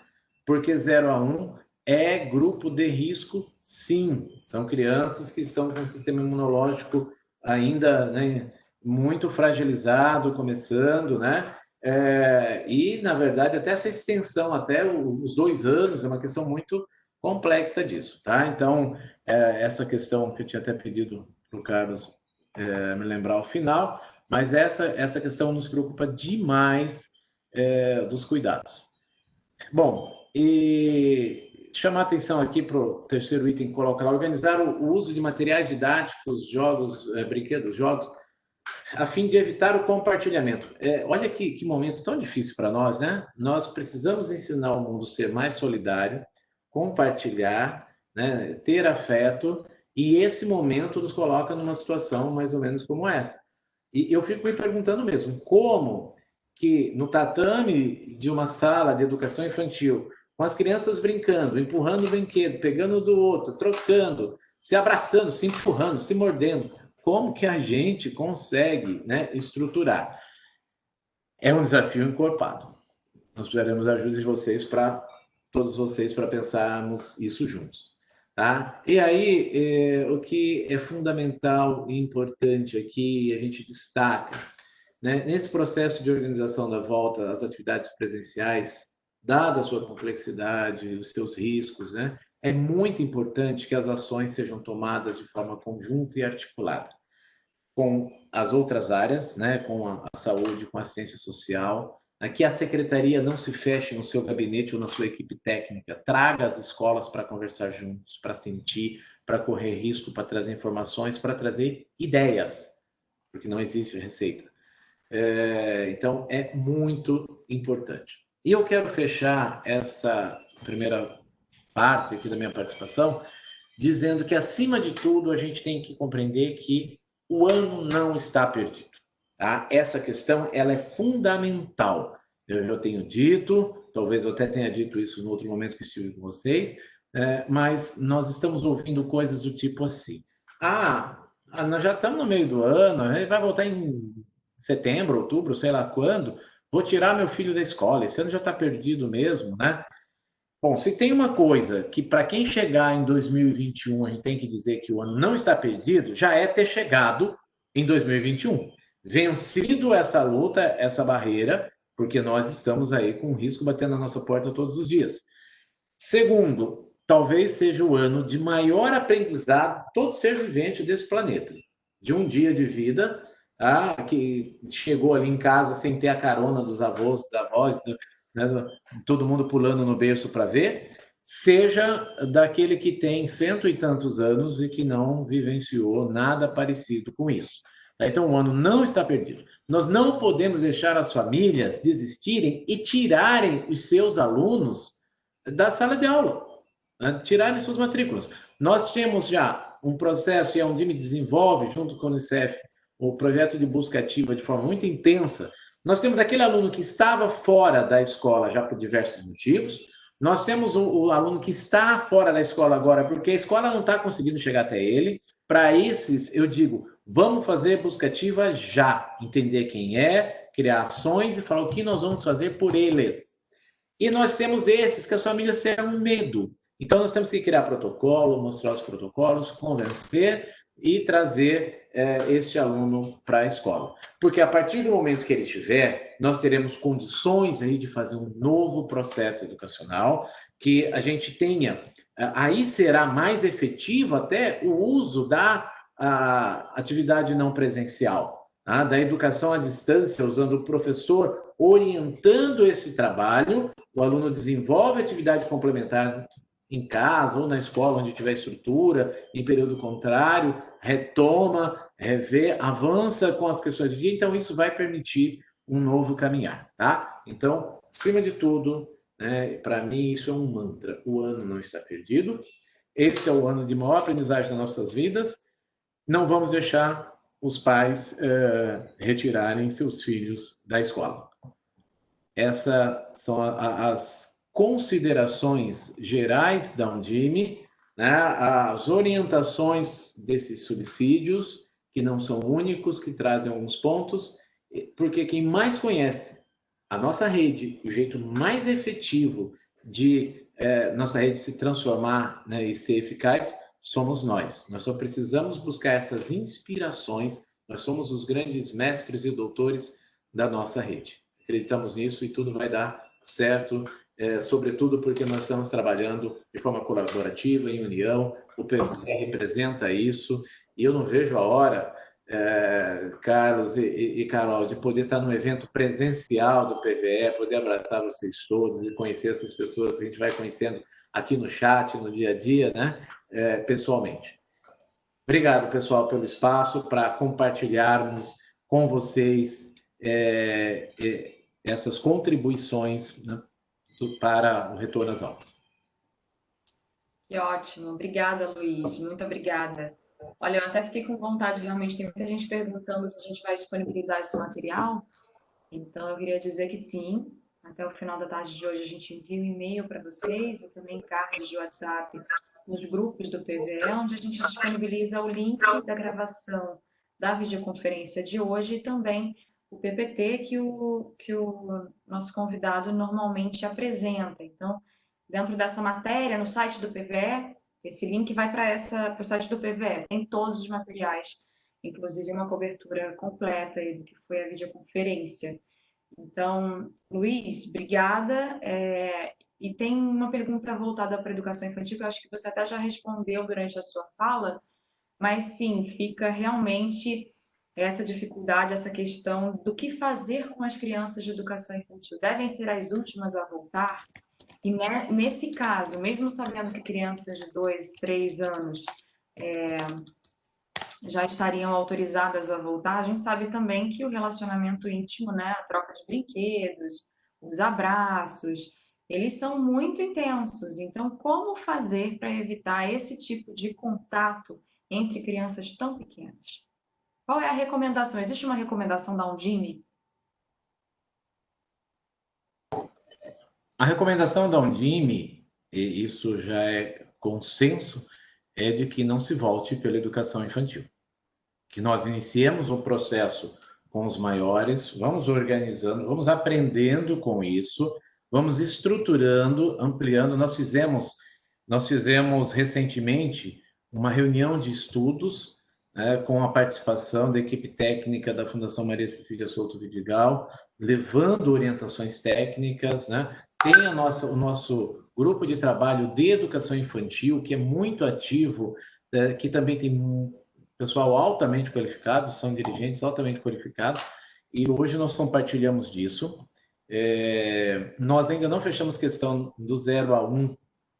porque 0 a 1 é grupo de risco, sim. São crianças que estão com o sistema imunológico ainda, né, muito fragilizado, começando, né? E, na verdade, até essa extensão, até os 2 anos, é uma questão muito complexa disso, tá? Então, essa questão que eu tinha até pedido para o Carlos me lembrar ao final, mas essa questão nos preocupa demais dos cuidados. Bom, e chamar atenção aqui para o terceiro item que coloca lá, organizar o uso de materiais didáticos, jogos, brinquedos, jogos, a fim de evitar o compartilhamento. Olha que momento tão difícil para nós, né? Nós precisamos ensinar o mundo a ser mais solidário, compartilhar, né? Ter afeto, e esse momento nos coloca numa situação mais ou menos como essa. E eu fico me perguntando mesmo, como que no tatame de uma sala de educação infantil, com as crianças brincando, empurrando o brinquedo, pegando do outro, trocando, se abraçando, se empurrando, se mordendo, como que a gente consegue, né, estruturar? É um desafio encorpado. Nós precisaremos da ajuda de vocês, todos vocês, para pensarmos isso juntos. Tá? E aí, o que é fundamental e importante aqui, a gente destaca, né, nesse processo de organização da volta às atividades presenciais, dada a sua complexidade, os seus riscos, né, é muito importante que as ações sejam tomadas de forma conjunta e articulada com as outras áreas, né, com a saúde, com a assistência social. Aqui a secretaria não se feche no seu gabinete ou na sua equipe técnica. Traga as escolas para conversar juntos, para sentir, para correr risco, para trazer informações, para trazer ideias, porque não existe receita. Então, é muito importante. E eu quero fechar essa primeira parte aqui da minha participação dizendo que, acima de tudo, a gente tem que compreender que o ano não está perdido. Tá? Essa questão ela é fundamental. Eu já tenho dito, talvez eu até tenha dito isso no outro momento que estive com vocês, mas nós estamos ouvindo coisas do tipo assim: nós já estamos no meio do ano, a gente vai voltar em setembro, outubro, sei lá quando, vou tirar meu filho da escola, esse ano já está perdido mesmo, né? Bom, se tem uma coisa que para quem chegar em 2021 a gente tem que dizer que o ano não está perdido, já é ter chegado em 2021. Vencido essa luta, essa barreira, porque nós estamos aí com o risco batendo na nossa porta todos os dias. Segundo, talvez seja o ano de maior aprendizado de todo ser vivente desse planeta. De um dia de vida, que chegou ali em casa sem ter a carona dos avós, dos avós, né, todo mundo pulando no berço para ver, seja daquele que tem 100 e tantos anos e que não vivenciou nada parecido com isso. Então, o ano não está perdido. Nós não podemos deixar as famílias desistirem e tirarem os seus alunos da sala de aula, né? Tirarem suas matrículas. Nós temos já um processo, e a Undime desenvolve, junto com a Unicef, o projeto de busca ativa de forma muito intensa. Nós temos aquele aluno que estava fora da escola já por diversos motivos. Nós temos o aluno que está fora da escola agora porque a escola não está conseguindo chegar até ele. Para esses, eu digo, vamos fazer busca ativa já. Entender quem é, criar ações e falar o que nós vamos fazer por eles. E nós temos esses que as famílias terão medo. Então, nós temos que criar protocolo, mostrar os protocolos, convencer e trazer este aluno para a escola. Porque a partir do momento que ele estiver, nós teremos condições aí de fazer um novo processo educacional, que a gente tenha, aí será mais efetivo até o uso da atividade não presencial, tá? Da educação à distância, usando o professor orientando esse trabalho, o aluno desenvolve atividade complementar em casa ou na escola, onde tiver estrutura, em período contrário, retoma, revê, avança com as questões do dia. Então, isso vai permitir um novo caminhar, tá? Então, acima de tudo, né, para mim, isso é um mantra. O ano não está perdido. Esse é o ano de maior aprendizagem das nossas vidas. Não vamos deixar os pais retirarem seus filhos da escola. Essas são as considerações gerais da Undime, né, as orientações desses subsídios, que não são únicos, que trazem alguns pontos, porque quem mais conhece a nossa rede, o jeito mais efetivo de nossa rede se transformar, né, e ser eficaz, somos nós. Nós só precisamos buscar essas inspirações, nós somos os grandes mestres e doutores da nossa rede. Acreditamos nisso e tudo vai dar certo, sobretudo porque nós estamos trabalhando de forma colaborativa, em união, o PVE representa isso, e eu não vejo a hora, Carlos e Carol, de poder estar no evento presencial do PVE, poder abraçar vocês todos e conhecer essas pessoas que a gente vai conhecendo aqui no chat, no dia a dia, né? Pessoalmente. Obrigado, pessoal, pelo espaço para compartilharmos com vocês essas contribuições, né, para o retorno às aulas. Que ótimo. Obrigada, Luiz. Muito obrigada. Olha, eu até fiquei com vontade, realmente, tem muita gente perguntando se a gente vai disponibilizar esse material. Então, eu queria dizer que sim. Até o final da tarde de hoje a gente envia um e-mail para vocês e também cards de WhatsApp nos grupos do PVE, onde a gente disponibiliza o link da gravação da videoconferência de hoje e também o PPT que o nosso convidado normalmente apresenta. Então, dentro dessa matéria, no site do PVE, esse link vai para o site do PVE, tem todos os materiais, inclusive uma cobertura completa do que foi a videoconferência. Então, Luiz, obrigada. E tem uma pergunta voltada para a educação infantil, que eu acho que você até já respondeu durante a sua fala, mas sim, fica realmente essa dificuldade, essa questão do que fazer com as crianças de educação infantil. Devem ser as últimas a voltar? E nesse caso, mesmo sabendo que crianças de 2, 3 anos já estariam autorizadas a voltar, a gente sabe também que o relacionamento íntimo, né, a troca de brinquedos, os abraços, eles são muito intensos. Então, como fazer para evitar esse tipo de contato entre crianças tão pequenas? Qual é a recomendação? Existe uma recomendação da Undime? A recomendação da Undime, e isso já é consenso, é de que não se volte pela educação infantil. Que nós iniciemos um processo com os maiores, vamos organizando, vamos aprendendo com isso, vamos estruturando, ampliando. Nós fizemos recentemente uma reunião de estudos, né, com a participação da equipe técnica da Fundação Maria Cecília Souto Vidigal, levando orientações técnicas, né? Tem o nosso grupo de trabalho de educação infantil, que é muito ativo, que também tem pessoal altamente qualificado, são dirigentes altamente qualificados, e hoje nós compartilhamos disso. Nós ainda não fechamos questão do 0 a 1,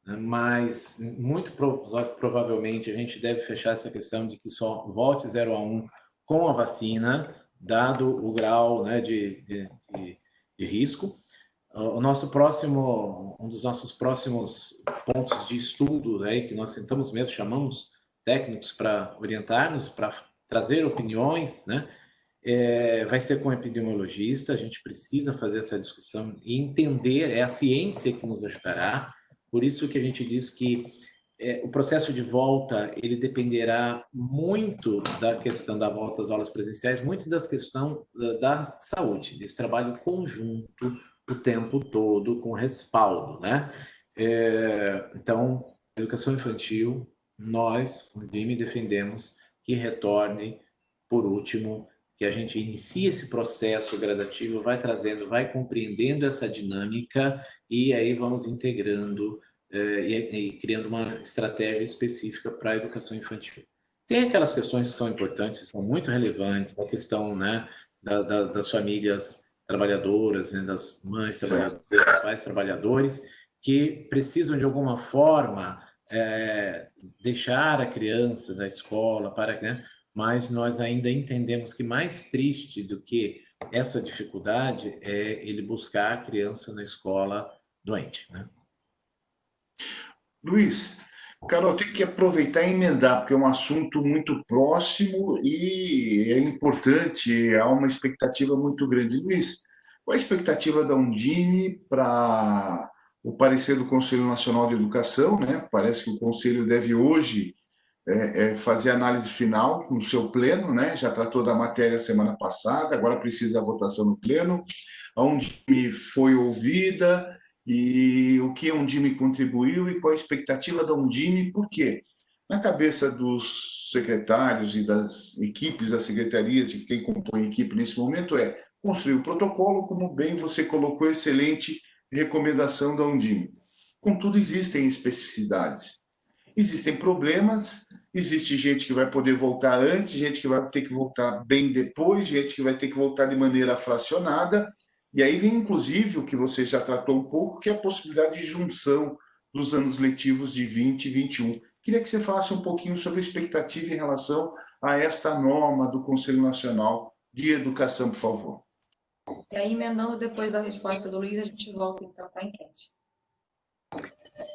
né, mas muito provavelmente a gente deve fechar essa questão de que só volte 0 a 1 com a vacina, dado o grau, né, de risco. Um dos nossos próximos pontos de estudo, né, que nós sentamos mesmo, chamamos técnicos para orientar-nos, para trazer opiniões, né, vai ser com um epidemiologista. A gente precisa fazer essa discussão e entender, é a ciência que nos ajudará. Por isso que a gente diz que o processo de volta, ele dependerá muito da questão da volta às aulas presenciais, muito das questões da saúde, desse trabalho conjunto o tempo todo, com respaldo, né? Então, educação infantil, nós, Undime, defendemos que retorne, por último, que a gente inicie esse processo gradativo, vai trazendo, vai compreendendo essa dinâmica e aí vamos integrando e criando uma estratégia específica para a educação infantil. Tem aquelas questões que são importantes, são muito relevantes, a questão, né, das famílias trabalhadoras, né, das mães trabalhadoras, dos pais trabalhadores, que precisam, de alguma forma, deixar a criança da escola, né? Mas nós ainda entendemos que mais triste do que essa dificuldade é ele buscar a criança na escola doente, né? Luiz, Carol, tem que aproveitar e emendar, porque é um assunto muito próximo e é importante, há uma expectativa muito grande. Luiz, qual a expectativa da Undime para o parecer do Conselho Nacional de Educação, né? Parece que o Conselho deve hoje fazer a análise final no seu pleno, né? Já tratou da matéria semana passada, agora precisa da votação no pleno. A Undime foi ouvida e o que a Undime contribuiu e qual a expectativa da Undime, por quê? Na cabeça dos secretários e das equipes das secretarias e quem compõe a equipe nesse momento é construir o protocolo, como bem você colocou, excelente recomendação da Undime. Contudo, existem especificidades. Existem problemas, existe gente que vai poder voltar antes, gente que vai ter que voltar bem depois, gente que vai ter que voltar de maneira fracionada, e aí vem, inclusive, o que você já tratou um pouco, que é a possibilidade de junção dos anos letivos de 20 e 21. Queria que você falasse um pouquinho sobre a expectativa em relação a esta norma do Conselho Nacional de Educação, por favor. E aí, emendando depois da resposta do Luiz, a gente volta então para a enquete.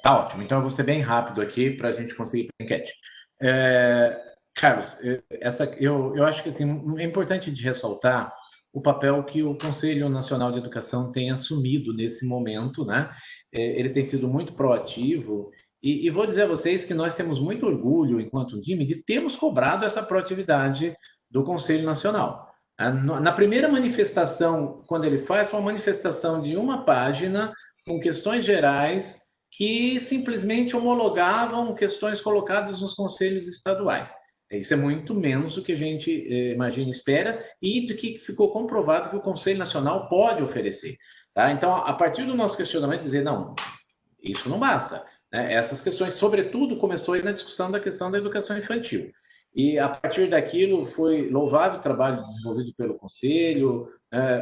Tá ótimo. Então eu vou ser bem rápido aqui para a gente conseguir para a enquete. Carlos, eu acho que assim, é importante de ressaltar o papel que o Conselho Nacional de Educação tem assumido nesse momento, né? Ele tem sido muito proativo e vou dizer a vocês que nós temos muito orgulho, enquanto Undime, de termos cobrado essa proatividade do Conselho Nacional. Na primeira manifestação, quando ele faz, foi uma manifestação de uma página com questões gerais que simplesmente homologavam questões colocadas nos conselhos estaduais. Isso é muito menos do que a gente imagina e espera e do que ficou comprovado que o Conselho Nacional pode oferecer. Tá? Então, a partir do nosso questionamento, dizer, não, isso não basta. Né? Essas questões, sobretudo, começou aí na discussão da questão da educação infantil. E, a partir daquilo, foi louvável o trabalho desenvolvido pelo Conselho,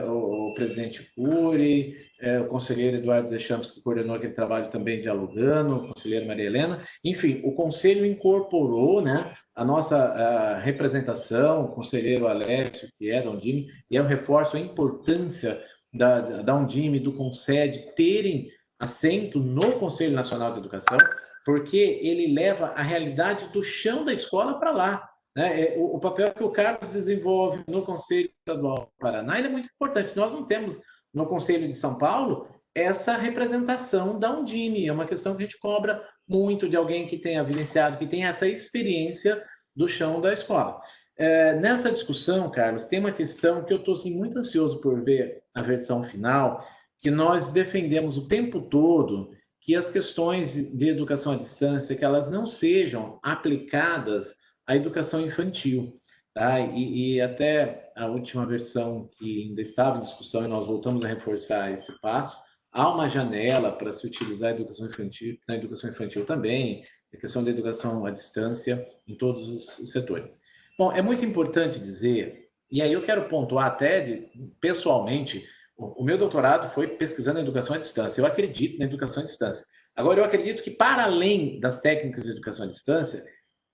o presidente Cury, o conselheiro Eduardo Deschamps, que coordenou aquele trabalho também dialogando, o conselheiro Maria Helena. Enfim, o Conselho incorporou, né, a nossa representação, o conselheiro Alessio, que é da Undime, e eu reforço a importância da Undime, do Conced, terem assento no Conselho Nacional de Educação, porque ele leva a realidade do chão da escola para lá. Né? O papel que o Carlos desenvolve no Conselho Estadual do Paraná ele é muito importante. Nós não temos no Conselho de São Paulo essa representação da Undime. É uma questão que a gente cobra muito de alguém que tenha vivenciado, que tenha essa experiência do chão da escola. Nessa discussão, Carlos, tem uma questão que eu estou assim, muito ansioso por ver a versão final, que nós defendemos o tempo todo que as questões de educação à distância, que elas não sejam aplicadas à educação infantil. Tá? E até a última versão que ainda estava em discussão, e nós voltamos a reforçar esse passo, há uma janela para se utilizar a educação infantil, na educação infantil também, a questão da educação à distância em todos os setores. Bom, é muito importante dizer, e aí eu quero pontuar até pessoalmente, o meu doutorado foi pesquisando a educação à distância. Eu acredito na educação à distância. Agora, eu acredito que, para além das técnicas de educação à distância,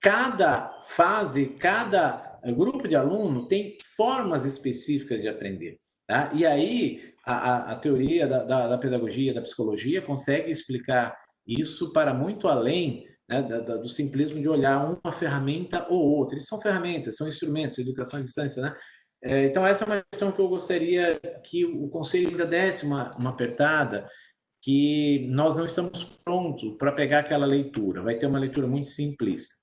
cada fase, cada grupo de aluno tem formas específicas de aprender. Tá? E aí, a teoria da pedagogia, da psicologia, consegue explicar isso para muito além, né, do simplismo de olhar uma ferramenta ou outra. Eles são ferramentas, são instrumentos, educação à distância, né? Então, essa é uma questão que eu gostaria que o Conselho ainda desse uma apertada, que nós não estamos prontos para pegar aquela leitura, vai ter uma leitura muito simplista.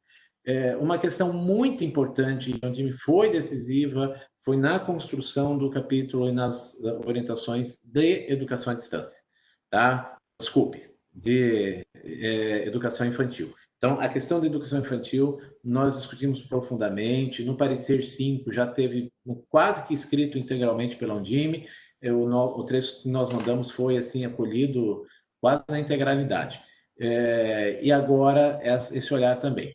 Uma questão muito importante, onde foi decisiva, foi na construção do capítulo e nas orientações de educação à distância, tá? Desculpe, de educação infantil. Então, a questão da educação infantil, nós discutimos profundamente, no parecer 5 já teve quase que escrito integralmente pela Undime, o trecho que nós mandamos foi assim acolhido quase na integralidade. E agora, esse olhar também.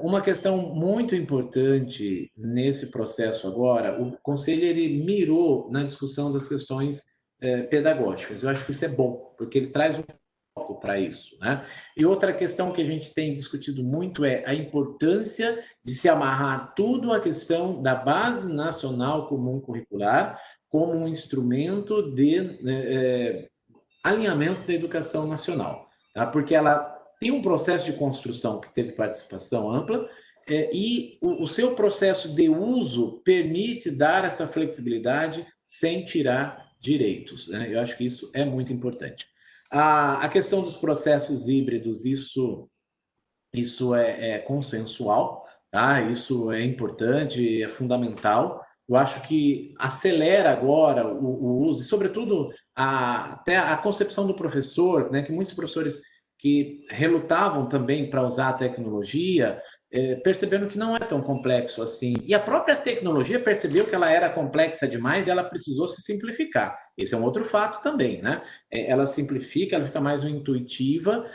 Uma questão muito importante nesse processo agora, o Conselho ele mirou na discussão das questões pedagógicas. Eu acho que isso é bom, porque ele traz um foco para isso. Né? E outra questão que a gente tem discutido muito é a importância de se amarrar tudo à questão da Base Nacional Comum Curricular como um instrumento de alinhamento da educação nacional. Tá? Porque ela tem um processo de construção que teve participação ampla e o seu processo de uso permite dar essa flexibilidade sem tirar direitos. Né? Eu acho que isso é muito importante. A questão dos processos híbridos, isso é consensual, tá? Isso é importante, é fundamental. Eu acho que acelera agora o uso, e sobretudo até a concepção do professor, né? Que muitos professores que relutavam também para usar a tecnologia, perceberam que não é tão complexo assim. E a própria tecnologia percebeu que ela era complexa demais e ela precisou se simplificar. Esse é um outro fato também, né? Ela simplifica, ela fica mais intuitiva,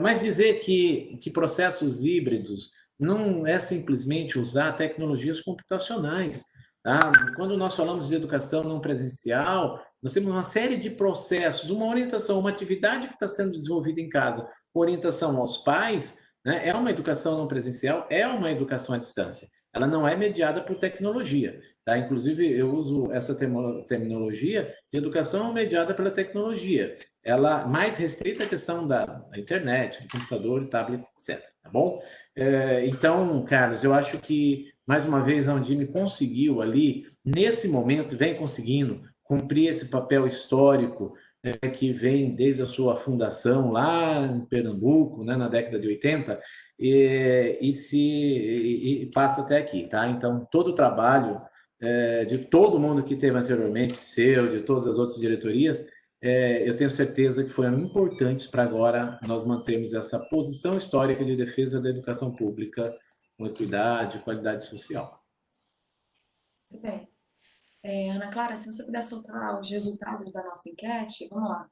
mas dizer que processos híbridos não é simplesmente usar tecnologias computacionais. Tá? Quando nós falamos de educação não presencial, nós temos uma série de processos, uma orientação, uma atividade que está sendo desenvolvida em casa, orientação aos pais, né? É uma educação não presencial, é uma educação à distância. Ela não é mediada por tecnologia. Tá? Inclusive, eu uso essa terminologia de educação mediada pela tecnologia. Ela mais restrita a questão da internet, do computador, tablet, etc. Tá bom? Então, Carlos, eu acho que, mais uma vez, a Undime conseguiu ali, nesse momento, vem conseguindo cumprir esse papel histórico que vem desde a sua fundação lá em Pernambuco, né, na década de 80, e passa até aqui, tá? Então, todo o trabalho de todo mundo que teve anteriormente, seu, de todas as outras diretorias, eu tenho certeza que foram importantes para agora nós mantermos essa posição histórica de defesa da educação pública com equidade e qualidade social. Muito bem. Ana Clara, se você puder soltar os resultados da nossa enquete, vamos lá.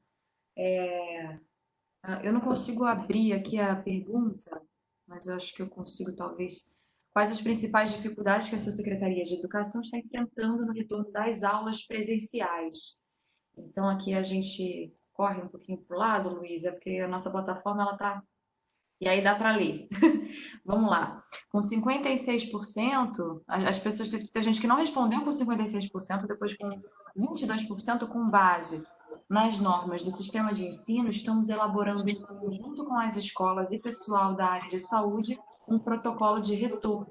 Eu não consigo abrir aqui a pergunta, mas eu acho que eu consigo, talvez. Quais as principais dificuldades que a sua Secretaria de Educação está enfrentando no retorno das aulas presenciais? Então, aqui a gente corre um pouquinho para o lado, Luísa, porque a nossa plataforma ela está. E aí dá para ler. Vamos lá. Com 56%, as pessoas, tem gente que não respondeu com 56%, depois com 22% com base nas normas do sistema de ensino, estamos elaborando em conjunto com as escolas e pessoal da área de saúde um protocolo de retorno.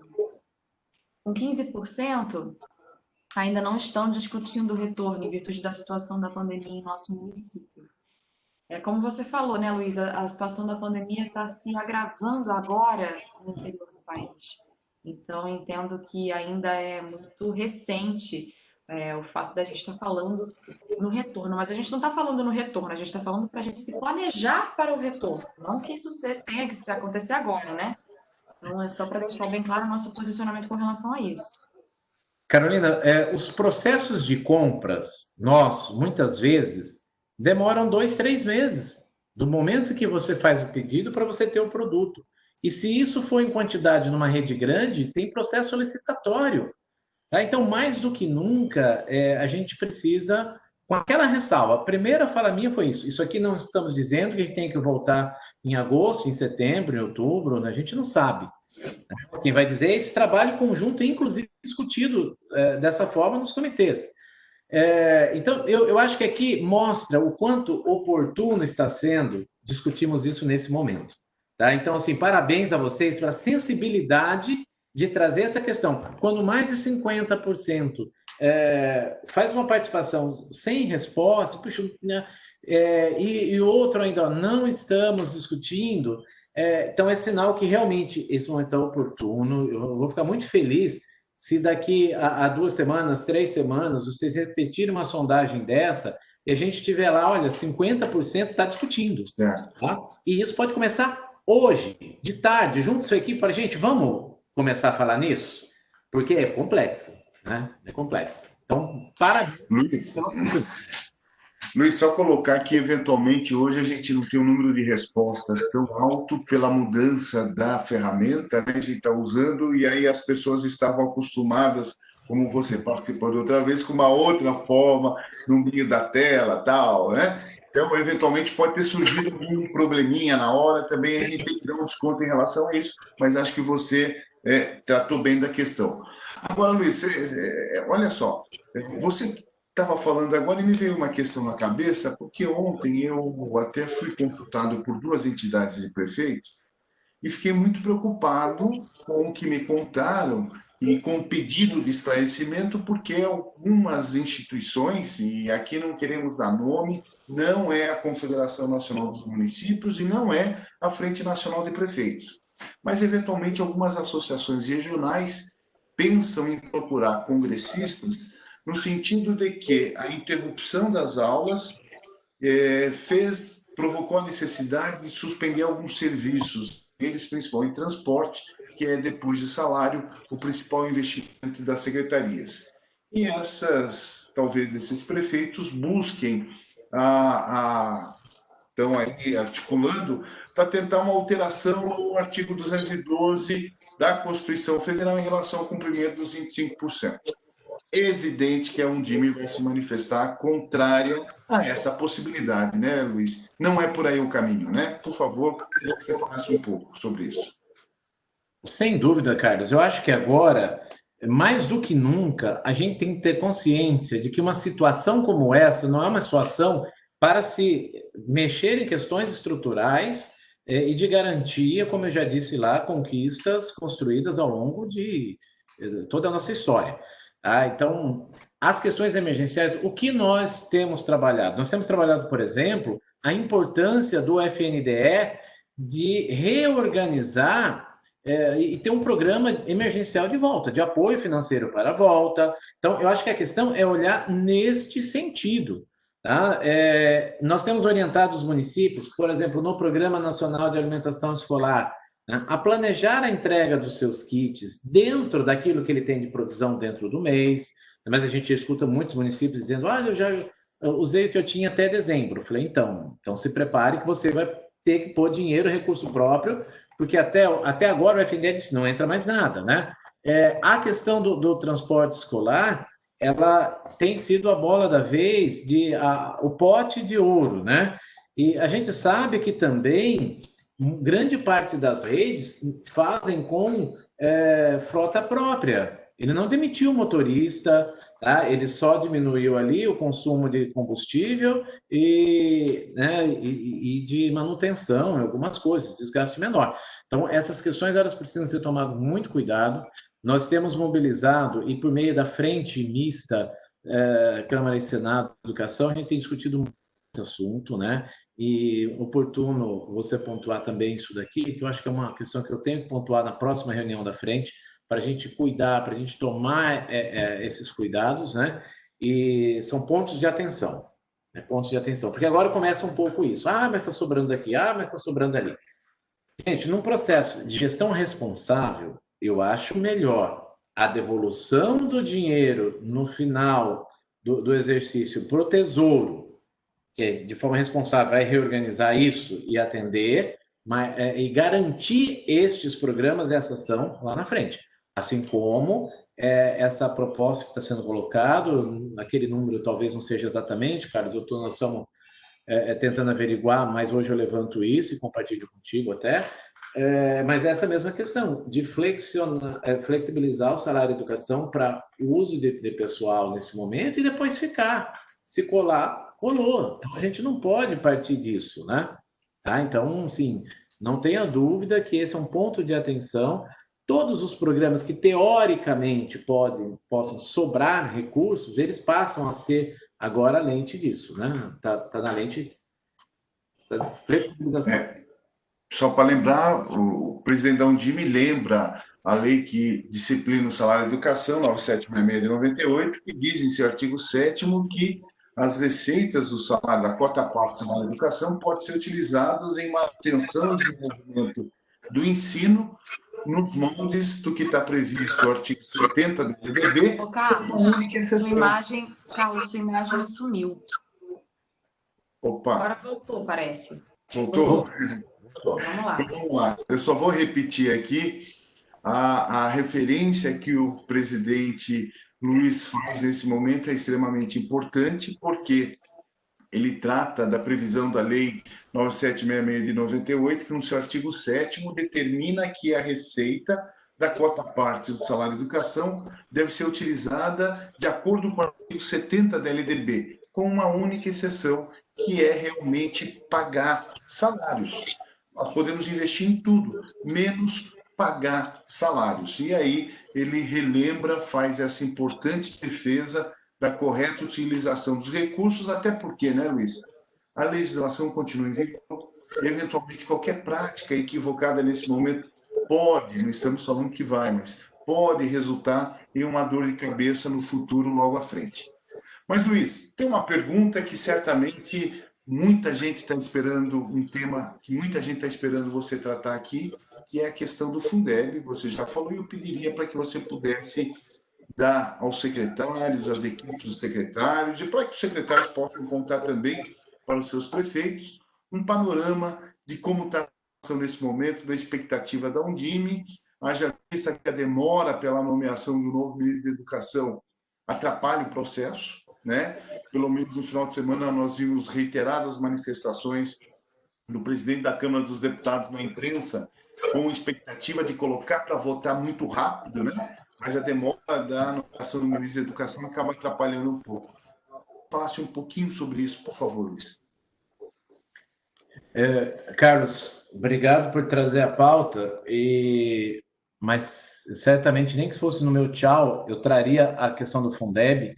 Com 15%, ainda não estão discutindo o retorno em virtude da situação da pandemia em nosso município. Como você falou, né, Luísa, a situação da pandemia está se agravando agora no interior do país. Então, entendo que ainda é muito recente o fato da gente estar falando no retorno. Mas a gente não está falando no retorno, a gente está falando para a gente se planejar para o retorno. Não que isso tenha que acontecer agora, né? Então, é só para deixar bem claro o nosso posicionamento com relação a isso. Carolina, os processos de compras nossos, muitas vezes, demoram 2, 3 meses, do momento que você faz o pedido para você ter o produto. E se isso for em quantidade numa rede grande, tem processo licitatório. Tá? Então, mais do que nunca, a gente precisa, com aquela ressalva, a primeira fala minha foi isso. Isso aqui não estamos dizendo que tem que voltar em agosto, em setembro, em outubro, a gente não sabe. Quem vai dizer é esse trabalho conjunto, inclusive discutido dessa forma nos comitês. Então, eu acho que aqui mostra o quanto oportuno está sendo discutirmos isso nesse momento. Tá? Então, assim, parabéns a vocês pela sensibilidade de trazer essa questão. Quando mais de 50% faz uma participação sem resposta, puxa, né? E outro ainda, não estamos discutindo, então é sinal que realmente esse momento é oportuno. Eu vou ficar muito feliz se daqui a 2 semanas, 3 semanas, vocês repetirem uma sondagem dessa e a gente tiver lá, olha, 50% está discutindo. Tá? E isso pode começar hoje, de tarde, junto com a sua equipe, para gente, vamos começar a falar nisso? Porque é complexo, né? É complexo. Então, parabéns. Luiz, só colocar que, eventualmente, hoje a gente não tem um número de respostas tão alto pela mudança da ferramenta, né? A gente está usando, e aí as pessoas estavam acostumadas, como você participou de outra vez, com uma outra forma, no meio da tela, tal, né? Então, eventualmente, pode ter surgido um probleminha na hora, também a gente tem que dar um desconto em relação a isso, mas acho que você tratou bem da questão. Agora, Luiz, olha só, você estava falando agora e me veio uma questão na cabeça, porque ontem eu até fui consultado por 2 entidades de prefeitos e fiquei muito preocupado com o que me contaram e com o pedido de esclarecimento, porque algumas instituições, e aqui não queremos dar nome, não é a Confederação Nacional dos Municípios e não é a Frente Nacional de Prefeitos. Mas, eventualmente, algumas associações regionais pensam em procurar congressistas no sentido de que a interrupção das aulas provocou a necessidade de suspender alguns serviços, eles principalmente transporte, que é, depois de salário, o principal investimento das secretarias. E talvez esses prefeitos busquem estão aí articulando para tentar uma alteração no artigo 212 da Constituição Federal em relação ao cumprimento dos 25%. É evidente que a Undime vai se manifestar contrária a essa possibilidade, né, Luiz? Não é por aí o caminho, né? Por favor, queria que você falasse um pouco sobre isso. Sem dúvida, Carlos. Eu acho que agora, mais do que nunca, a gente tem que ter consciência de que uma situação como essa não é uma situação para se mexer em questões estruturais e de garantia, como eu já disse lá, conquistas construídas ao longo de toda a nossa história. Então, as questões emergenciais, o que nós temos trabalhado? Nós temos trabalhado, por exemplo, a importância do FNDE de reorganizar e ter um programa emergencial de volta, de apoio financeiro para a volta. Então, eu acho que a questão é olhar neste sentido. Tá? Nós temos orientado os municípios, por exemplo, no Programa Nacional de Alimentação Escolar, né, a planejar a entrega dos seus kits dentro daquilo que ele tem de provisão dentro do mês. Mas a gente escuta muitos municípios dizendo, olha, eu já usei o que eu tinha até dezembro. Eu falei, então se prepare que você vai ter que pôr dinheiro, recurso próprio, porque até agora o FNDE disse, não entra mais nada, né? A questão do transporte escolar, ela tem sido a bola da vez, o pote de ouro, né? E a gente sabe que também grande parte das redes fazem com frota própria. Ele não demitiu o motorista, tá? Ele só diminuiu ali o consumo de combustível e de manutenção, algumas coisas, desgaste menor. Então, essas questões elas precisam ser tomadas muito cuidado. Nós temos mobilizado, e por meio da frente mista Câmara e Senado de Educação, a gente tem discutido muito esse assunto, né? E oportuno você pontuar também isso daqui, que eu acho que é uma questão que eu tenho que pontuar na próxima reunião da frente, para a gente cuidar, para a gente tomar esses cuidados, né? E são pontos de atenção, né? Pontos de atenção, porque agora começa um pouco isso. Mas está sobrando aqui, mas está sobrando ali. Gente, num processo de gestão responsável, eu acho melhor a devolução do dinheiro no final do exercício para o Tesouro, que de forma responsável vai reorganizar isso e atender, e garantir estes programas, essa ação lá na frente. Assim como essa proposta que está sendo colocado, aquele número talvez não seja exatamente, Carlos, nós estamos tentando averiguar, mas hoje eu levanto isso e compartilho contigo até, mas essa mesma questão de flexibilizar o salário de educação para o uso de pessoal nesse momento e depois ficar, se colar, colou. Então, a gente não pode partir disso, né? Tá? Então, sim, não tenha dúvida que esse é um ponto de atenção. Todos os programas que, teoricamente, possam sobrar recursos, eles passam a ser agora a lente disso, né? Tá na lente da flexibilização. Só para lembrar, o presidente da Undime lembra a lei que disciplina o salário da educação, 9766 de 98, que diz em seu artigo 7º que as receitas do salário, da cota parte do salário da educação, podem ser utilizadas em manutenção e desenvolvimento do ensino nos moldes do que está previsto no artigo 70 do LDB, uma única exceção. Carlos, sua imagem sumiu. Opa! Agora voltou, parece. Voltou? Vamos lá. Então, vamos lá. Eu só vou repetir aqui a referência que o presidente Luiz faz nesse momento é extremamente importante, porque ele trata da previsão da Lei 9766 de 98, que no seu artigo 7º determina que a receita da cota parte do salário de educação deve ser utilizada de acordo com o artigo 70 da LDB, com uma única exceção, que é realmente pagar salários. Nós podemos investir em tudo, menos pagar salários. E aí ele relembra, faz essa importante defesa da correta utilização dos recursos, até porque, né, Luiz? a legislação continua em vigor, e eventualmente qualquer prática equivocada nesse momento pode, não estamos falando que vai, mas pode resultar em uma dor de cabeça no futuro logo à frente. Mas, Luiz, tem uma pergunta que certamente muita gente está esperando, um tema que muita gente está esperando você tratar aqui, que é a questão do Fundeb. Você já falou e eu pediria para que você pudesse dar aos secretários, às equipes dos secretários, e para que os secretários possam contar também para os seus prefeitos um panorama de como está a situação nesse momento, da expectativa da Undime, haja vista que a demora pela nomeação do novo ministro da Educação atrapalha o processo, né? Pelo menos no final de semana nós vimos reiteradas manifestações do presidente da Câmara dos Deputados na imprensa, com expectativa de colocar para votar muito rápido, né? Mas a demora da nomeação do ministro da Educação acaba atrapalhando um pouco. Falasse um pouquinho sobre isso, por favor, Luiz. Carlos, obrigado por trazer a pauta, mas certamente nem que fosse no meu tchau, eu traria a questão do Fundeb,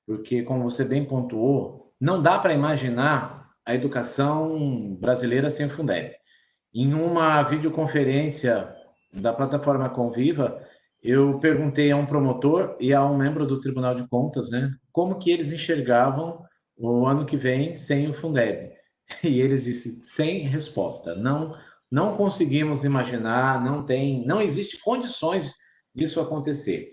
porque, como você bem pontuou, não dá para imaginar a educação brasileira sem o Fundeb. Em uma videoconferência da plataforma Conviva, eu perguntei a um promotor e a um membro do Tribunal de Contas, né, como que eles enxergavam o ano que vem sem o Fundeb. E eles disseram, sem resposta, não conseguimos imaginar, não existe condições disso acontecer.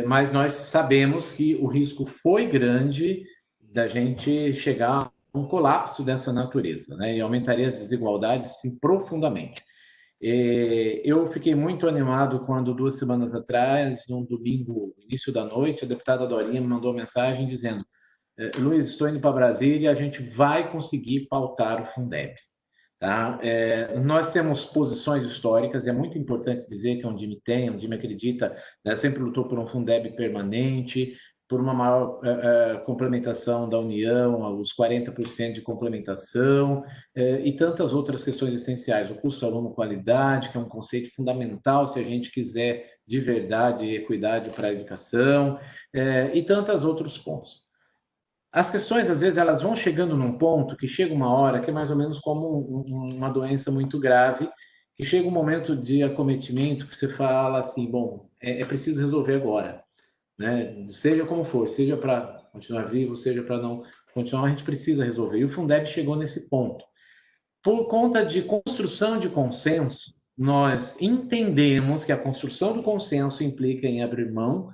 Mas nós sabemos que o risco foi grande da gente chegar a um colapso dessa natureza, né? E aumentaria as desigualdades, sim, profundamente. Eu fiquei muito animado quando, 2 semanas atrás, num domingo, início da noite, a deputada Dorinha me mandou uma mensagem dizendo: Luiz, estou indo para Brasília e a gente vai conseguir pautar o Fundeb. Tá? Nós temos posições históricas, é muito importante dizer que a Undime acredita, né, sempre lutou por um Fundeb permanente, por uma maior complementação da União, os 40% de complementação, e tantas outras questões essenciais. O custo aluno-qualidade, que é um conceito fundamental se a gente quiser de verdade equidade para a educação, e tantos outros pontos. As questões, às vezes, elas vão chegando num ponto que chega uma hora que é mais ou menos como uma doença muito grave, que chega um momento de acometimento que você fala assim, bom, é preciso resolver agora, né? Seja como for, seja para continuar vivo, seja para não continuar, a gente precisa resolver. E o Fundeb chegou nesse ponto. Por conta de construção de consenso, nós entendemos que a construção do consenso implica em abrir mão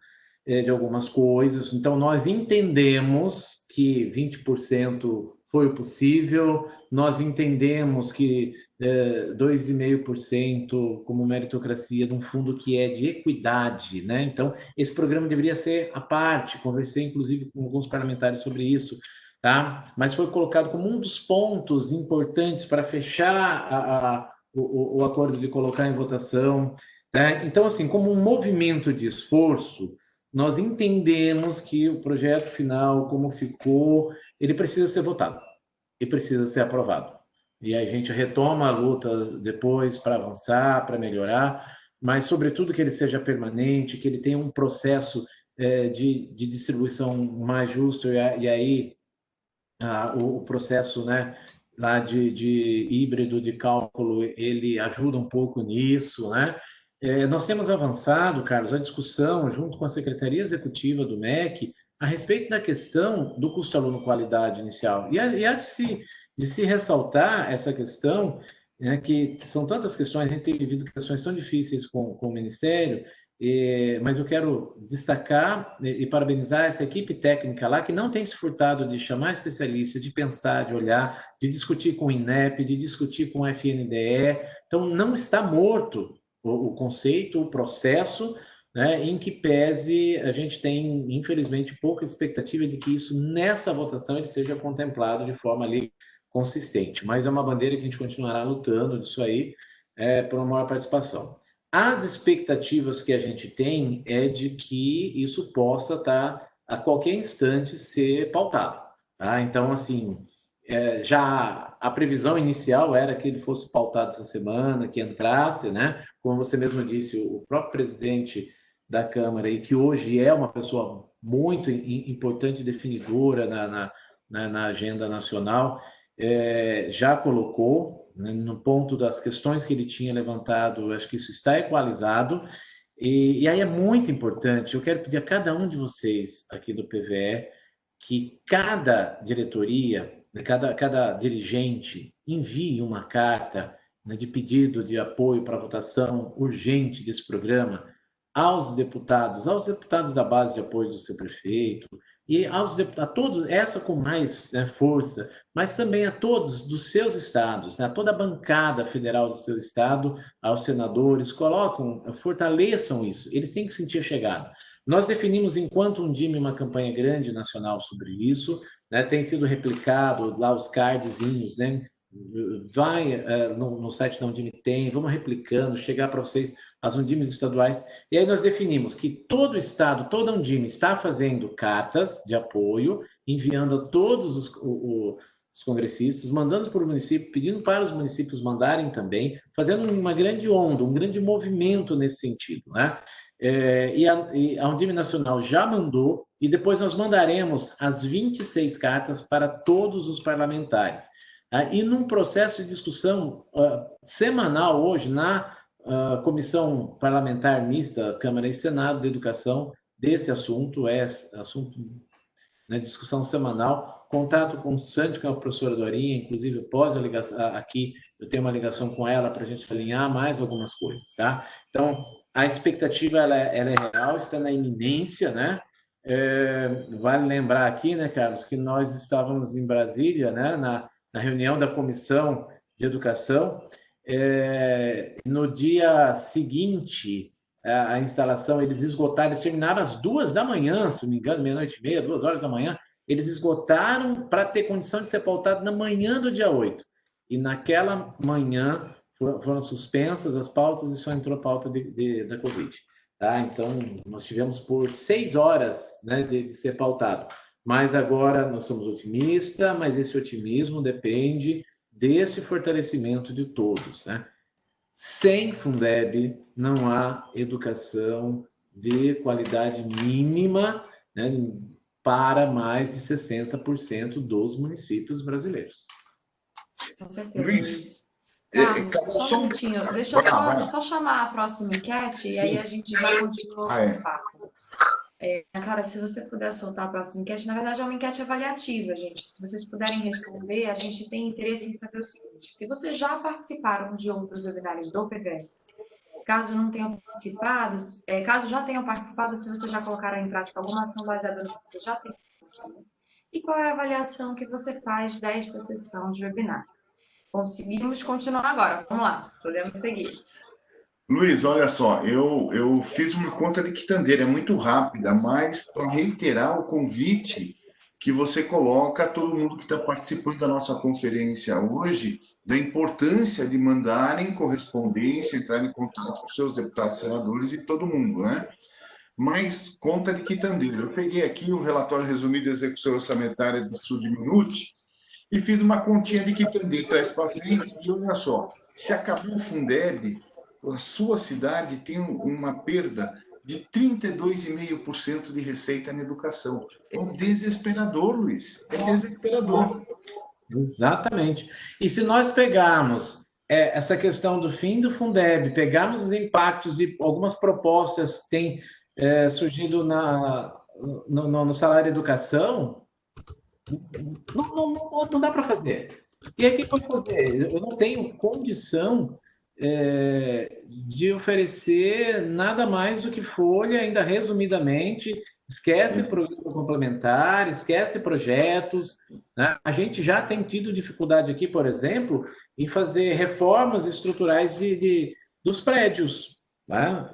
de algumas coisas. Então, nós entendemos que 20% foi o possível, nós entendemos que 2,5% como meritocracia de um fundo que é de equidade, né? Então, esse programa deveria ser à parte, conversei inclusive com alguns parlamentares sobre isso, tá? Mas foi colocado como um dos pontos importantes para fechar o acordo de colocar em votação, tá? Então, assim, como um movimento de esforço, nós entendemos que o projeto final, como ficou, ele precisa ser votado e precisa ser aprovado. E a gente retoma a luta depois para avançar, para melhorar, mas, sobretudo, que ele seja permanente, que ele tenha um processo de distribuição mais justo, e aí o processo, né, lá de híbrido de cálculo, ele ajuda um pouco nisso, né? Nós temos avançado, Carlos, a discussão junto com a Secretaria Executiva do MEC a respeito da questão do custo aluno-qualidade inicial. E há de se ressaltar essa questão, né, que são tantas questões, a gente tem vivido questões tão difíceis com o Ministério, mas eu quero destacar e parabenizar essa equipe técnica lá, que não tem se furtado de chamar especialistas, de pensar, de olhar, de discutir com o INEP, de discutir com o FNDE. Então, não está morto o conceito, o processo, né, em que pese a gente tem, infelizmente, pouca expectativa de que isso, nessa votação, ele seja contemplado de forma ali consistente. Mas é uma bandeira que a gente continuará lutando disso aí, por uma maior participação. As expectativas que a gente tem é de que isso possa estar, a qualquer instante, ser pautado. Tá? Então, assim, já a previsão inicial era que ele fosse pautado essa semana, que entrasse, né? Como você mesmo disse, o próprio presidente da Câmara, e que hoje é uma pessoa muito importante e definidora na agenda nacional, já colocou, né, no ponto das questões que ele tinha levantado, acho que isso está equalizado, e aí é muito importante, eu quero pedir a cada um de vocês aqui do PVE que cada diretoria, cada dirigente envie uma carta, né, de pedido de apoio para votação urgente desse programa aos deputados da base de apoio do seu prefeito, e a todos, essa com mais, né, força, mas também a todos dos seus estados, né, a toda a bancada federal do seu estado, aos senadores, fortaleçam isso, eles têm que sentir a chegada. Nós definimos, enquanto Undime, uma campanha grande nacional sobre isso, né, tem sido replicado lá os cardzinhos, né, vai no site da Undime tem, vamos replicando, chegar para vocês as Undimes estaduais, e aí nós definimos que todo o estado, toda a Undime está fazendo cartas de apoio, enviando a todos os congressistas, mandando para o município, pedindo para os municípios mandarem também, fazendo uma grande onda, um grande movimento nesse sentido, né? E a Undime Nacional já mandou, e depois nós mandaremos as 26 cartas para todos os parlamentares. E num processo de discussão semanal hoje, na Comissão Parlamentar Mista, Câmara e Senado de Educação, desse assunto, assunto, né, discussão semanal, contato constante com a professora Dorinha, inclusive após a ligação, aqui eu tenho uma ligação com ela para a gente alinhar mais algumas coisas, tá? Então, a expectativa ela é real, está na iminência, né? Vale lembrar aqui, né, Carlos, que nós estávamos em Brasília, né, na reunião da Comissão de Educação, no dia seguinte a instalação, eles esgotaram, eles terminaram às 2h, se não me engano, 00:30, 2h, eles esgotaram para ter condição de ser pautado na manhã do dia 8. E naquela manhã foram suspensas as pautas e só entrou a pauta da Covid. Tá? Então, nós tivemos por 6 horas, né, de ser pautado. Mas agora nós somos otimistas, mas esse otimismo depende desse fortalecimento de todos, né? Sem Fundeb não há educação de qualidade mínima, né, para mais de 60% dos municípios brasileiros. Com certeza. Luiz, Carlos, só um minutinho. Deixa eu só chamar a próxima enquete. E aí a gente já continua com o papo. Cara, se você puder soltar a próxima enquete, na verdade é uma enquete avaliativa, gente. Se vocês puderem responder, a gente tem interesse em saber o seguinte: se vocês já participaram de outros webinários do PVE, caso não tenham participado, caso já tenham participado, se vocês já colocaram em prática alguma ação baseada no que você já tem aqui, e qual é a avaliação que você faz desta sessão de webinar? Conseguimos continuar agora. Vamos lá, podemos seguir. Luiz, olha só, eu fiz uma conta de quitandeira, é muito rápida, mas para reiterar o convite que você coloca a todo mundo que está participando da nossa conferência hoje, da importância de mandarem correspondência, entrar em contato com seus deputados, senadores e todo mundo, né? Mas conta de quitandeira. Eu peguei aqui o relatório resumido de execução orçamentária de Sudminute e fiz uma continha de quitandeira, traz para frente, e olha só, se acabar o Fundeb, a sua cidade tem uma perda de 32,5% de receita na educação. É desesperador, Luiz. É desesperador. Exatamente. E se nós pegarmos essa questão do fim do Fundeb, pegarmos os impactos de algumas propostas que têm surgido no salário de educação, não dá para fazer. E aí, quem pode fazer? Eu não tenho condição de oferecer nada mais do que folha, ainda resumidamente, esquece programa complementar, esquece projetos, né? A gente já tem tido dificuldade aqui, por exemplo, em fazer reformas estruturais dos prédios, né?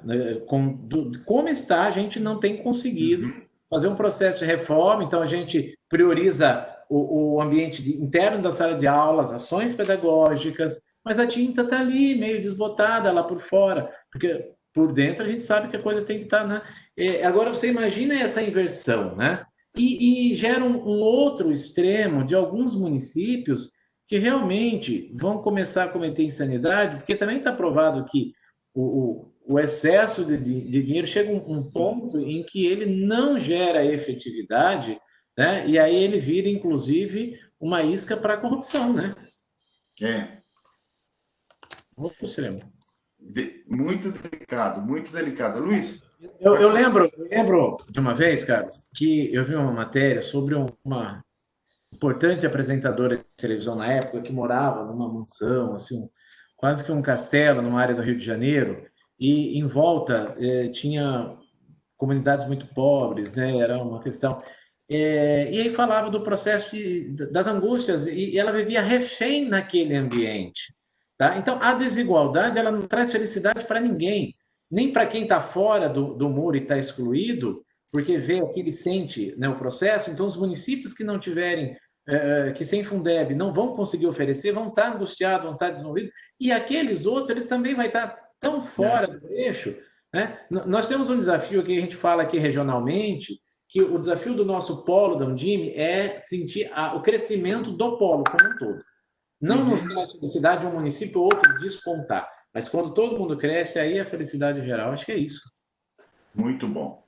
Como está, a gente não tem conseguido fazer um processo de reforma, então a gente prioriza o ambiente interno da sala de aula, as ações pedagógicas, mas a tinta está ali, meio desbotada lá por fora, porque por dentro a gente sabe que a coisa tem que estar, né? Agora você imagina essa inversão, né? E gera um outro extremo de alguns municípios que realmente vão começar a cometer insanidade, porque também está provado que o excesso de dinheiro chega a um ponto em que ele não gera efetividade né? E aí ele vira, inclusive, uma isca para a corrupção, né? É, Outro extremo. muito delicado, muito delicado. Luiz, Eu, pode eu falar. lembro, eu lembro de uma vez, Carlos, que eu vi uma matéria sobre uma importante apresentadora de televisão na época que morava numa mansão, assim, quase que um castelo numa área do Rio de Janeiro, e em volta tinha comunidades muito pobres, né? Era uma questão. E aí falava do processo das angústias, e ela vivia refém naquele ambiente. Tá? Então, a desigualdade ela não traz felicidade para ninguém, nem para quem está fora do muro e está excluído, porque vê aquilo e sente, né, o processo. Então, os municípios que não tiverem, que sem Fundeb não vão conseguir oferecer, vão estar angustiados, vão estar desenvolvidos, e aqueles outros, eles também vão estar tão fora do eixo, né? Nós temos um desafio que a gente fala aqui regionalmente, que o desafio do nosso polo da Undime é sentir o crescimento do polo como um todo. Não nos traz felicidade um município ou outro despontar, mas quando todo mundo cresce, aí é a felicidade geral. Acho que é isso. Muito bom.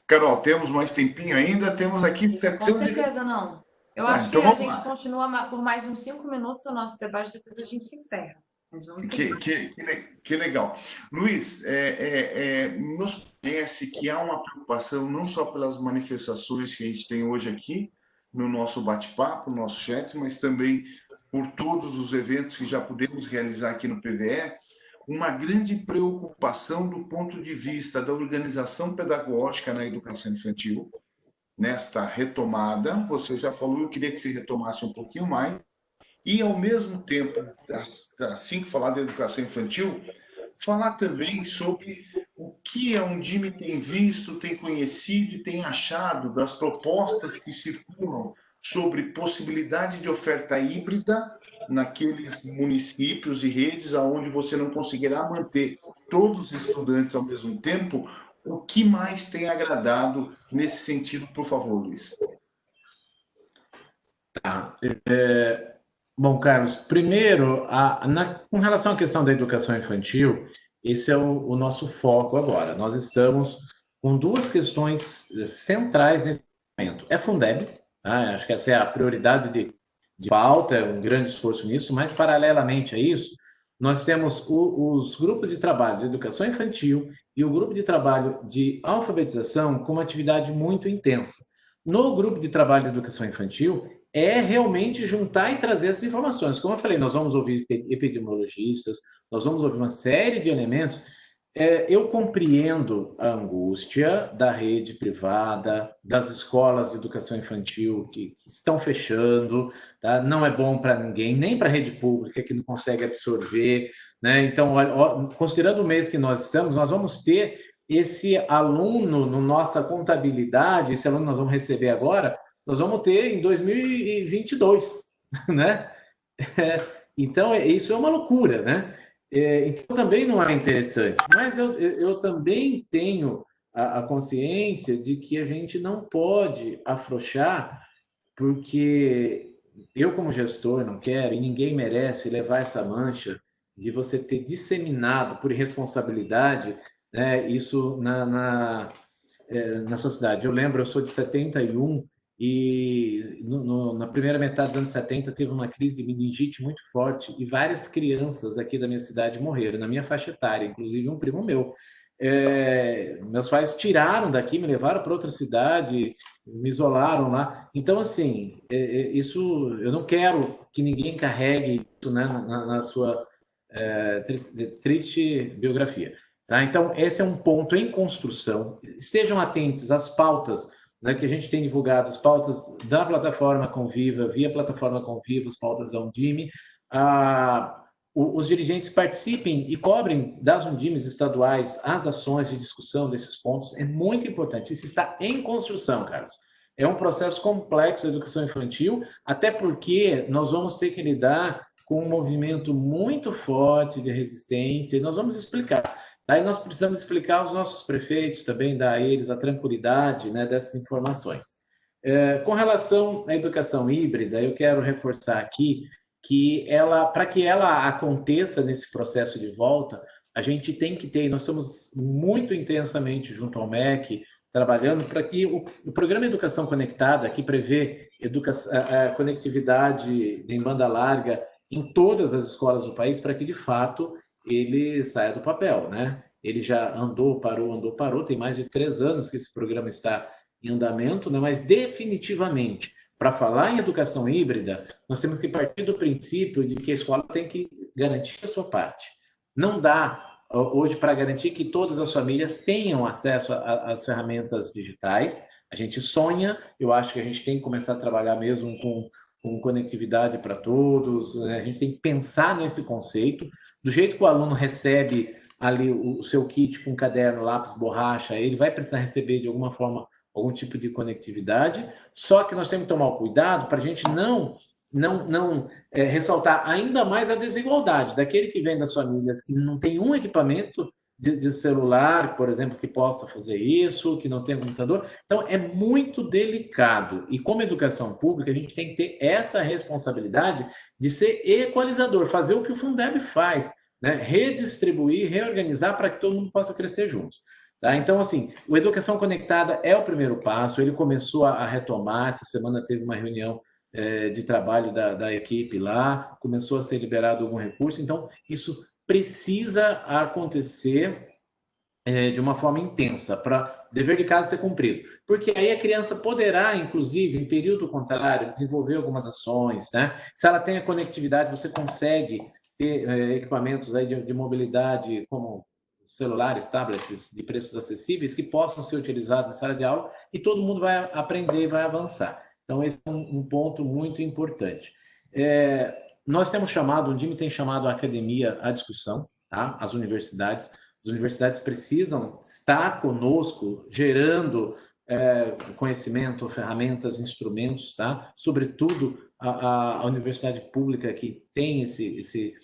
Carol, temos mais tempinho ainda? Temos aqui Com 700 certeza não. Eu Ah, acho que então a vamos gente lá. continua por mais uns 5 minutos o nosso debate, depois a gente se encerra. Mas vamos seguir. Que legal. Luiz, nos parece que há uma preocupação não só pelas manifestações que a gente tem hoje aqui no nosso bate-papo, no nosso chat, mas também por todos os eventos que já pudemos realizar aqui no PVE, uma grande preocupação do ponto de vista da organização pedagógica na educação infantil, nesta retomada. Você já falou, eu queria que você retomasse um pouquinho mais. E, ao mesmo tempo, assim que falar da educação infantil, falar também sobre o que a Undime tem visto, tem conhecido e tem achado das propostas que circulam sobre possibilidade de oferta híbrida naqueles municípios e redes onde você não conseguirá manter todos os estudantes ao mesmo tempo. O que mais tem agradado nesse sentido, por favor, Luiz? Tá. Bom, Carlos, primeiro, com relação à questão da educação infantil, esse é o nosso foco agora. Nós estamos com duas questões centrais nesse momento. É Fundeb, tá? Acho que essa é a prioridade de pauta, é um grande esforço nisso, mas, paralelamente a isso, nós temos os grupos de trabalho de educação infantil e o grupo de trabalho de alfabetização com uma atividade muito intensa. No grupo de trabalho de educação infantil, é realmente juntar e trazer essas informações. Como eu falei, nós vamos ouvir epidemiologistas, nós vamos ouvir uma série de elementos. Eu compreendo a angústia da rede privada, das escolas de educação infantil que estão fechando, tá? Não é bom para ninguém, nem para a rede pública que não consegue absorver, né? Então, considerando o mês que nós estamos, nós vamos ter esse aluno na nossa contabilidade, esse aluno nós vamos receber agora, nós vamos ter em 2022, né? Então, isso é uma loucura, né? Então, também não é interessante. Mas eu também tenho a consciência de que a gente não pode afrouxar, porque eu, como gestor, não quero, e ninguém merece levar essa mancha de você ter disseminado por irresponsabilidade, né, isso na sociedade. Eu lembro, eu sou de 71 e na primeira metade dos anos 70 teve uma crise de meningite muito forte e várias crianças aqui da minha cidade morreram, na minha faixa etária, inclusive um primo meu. Meus pais tiraram daqui, me levaram para outra cidade, me isolaram lá. Então, assim, isso eu não quero que ninguém carregue isso, né, na sua triste biografia. Tá? Então, esse é um ponto em construção. Estejam atentos às pautas, né, que a gente tem divulgado, as pautas da plataforma Conviva, via plataforma Conviva, as pautas da Undime. Os dirigentes participem e cobrem das Undimes estaduais as ações de discussão desses pontos. É muito importante. Isso está em construção, Carlos. É um processo complexo da educação infantil, até porque nós vamos ter que lidar com um movimento muito forte de resistência, e nós vamos explicar. Aí nós precisamos explicar aos nossos prefeitos também, dar a eles a tranquilidade, né, dessas informações. Com relação à educação híbrida, eu quero reforçar aqui que para que ela aconteça nesse processo de volta, a gente tem que ter, e nós estamos muito intensamente junto ao MEC, trabalhando para que o programa Educação Conectada, que prevê a conectividade em banda larga em todas as escolas do país, para que, de fato, ele saia do papel, né? Ele já andou, parou, tem mais de 3 anos que esse programa está em andamento, né? Mas definitivamente, para falar em educação híbrida, nós temos que partir do princípio de que a escola tem que garantir a sua parte. Não dá hoje para garantir que todas as famílias tenham acesso às ferramentas digitais. A gente sonha, eu acho que a gente tem que começar a trabalhar mesmo com conectividade para todos, né? A gente tem que pensar nesse conceito, do jeito que o aluno recebe ali o seu kit com caderno, lápis, borracha, ele vai precisar receber de alguma forma algum tipo de conectividade, só que nós temos que tomar o cuidado para a gente não ressaltar ainda mais a desigualdade daquele que vem das famílias que não tem um equipamento de celular, por exemplo, que possa fazer isso, que não tem computador. Então, é muito delicado. E como educação pública, a gente tem que ter essa responsabilidade de ser equalizador, fazer o que o Fundeb faz, né? Redistribuir, reorganizar para que todo mundo possa crescer juntos. Tá? Então, assim, o Educação Conectada é o primeiro passo, ele começou a retomar, essa semana teve uma reunião de trabalho da equipe lá, começou a ser liberado algum recurso, então isso precisa acontecer de uma forma intensa, para o dever de casa ser cumprido. Porque aí a criança poderá, inclusive, em período contrário, desenvolver algumas ações, né? Se ela tem a conectividade, você consegue ter equipamentos aí de mobilidade, como celulares, tablets de preços acessíveis, que possam ser utilizados em sala de aula, e todo mundo vai aprender e vai avançar. Então, esse é um ponto muito importante. Nós temos chamado, o DIME tem chamado a academia à discussão, tá? As universidades precisam estar conosco, gerando conhecimento, ferramentas, instrumentos, tá? Sobretudo a universidade pública que tem esse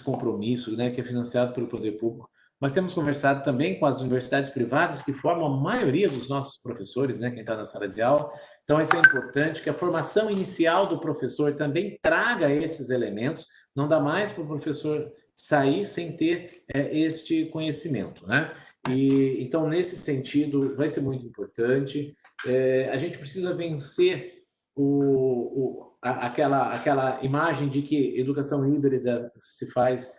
compromisso, né? Que é financiado pelo poder público. Nós temos conversado também com as universidades privadas, que formam a maioria dos nossos professores, né? Quem está na sala de aula. Então, isso é importante, que a formação inicial do professor também traga esses elementos. Não dá mais para o professor sair sem ter este conhecimento, né? E, então, nesse sentido, vai ser muito importante. A gente precisa vencer aquela imagem de que educação híbrida se faz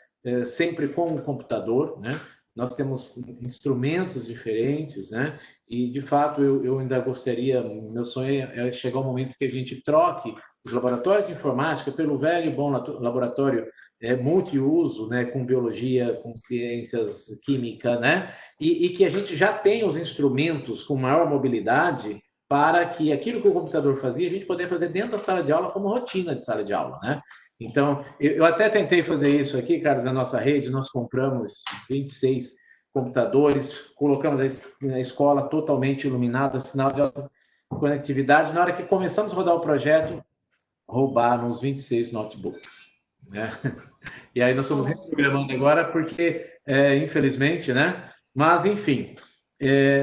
sempre com o computador, né? Nós temos instrumentos diferentes, né? E, de fato, eu ainda gostaria, meu sonho é chegar ao momento que a gente troque os laboratórios de informática pelo velho e bom laboratório multiuso, né? Com biologia, com ciências, química, né? E que a gente já tenha os instrumentos com maior mobilidade para que aquilo que o computador fazia, a gente poder fazer dentro da sala de aula como rotina de sala de aula, né? Então, eu até tentei fazer isso aqui, Carlos, na nossa rede, nós compramos 26 computadores, colocamos a escola totalmente iluminada, sinal de conectividade. Na hora que começamos a rodar o projeto, roubaram os 26 notebooks, né? E aí nós estamos reprogramando agora porque, infelizmente, né? Mas, enfim,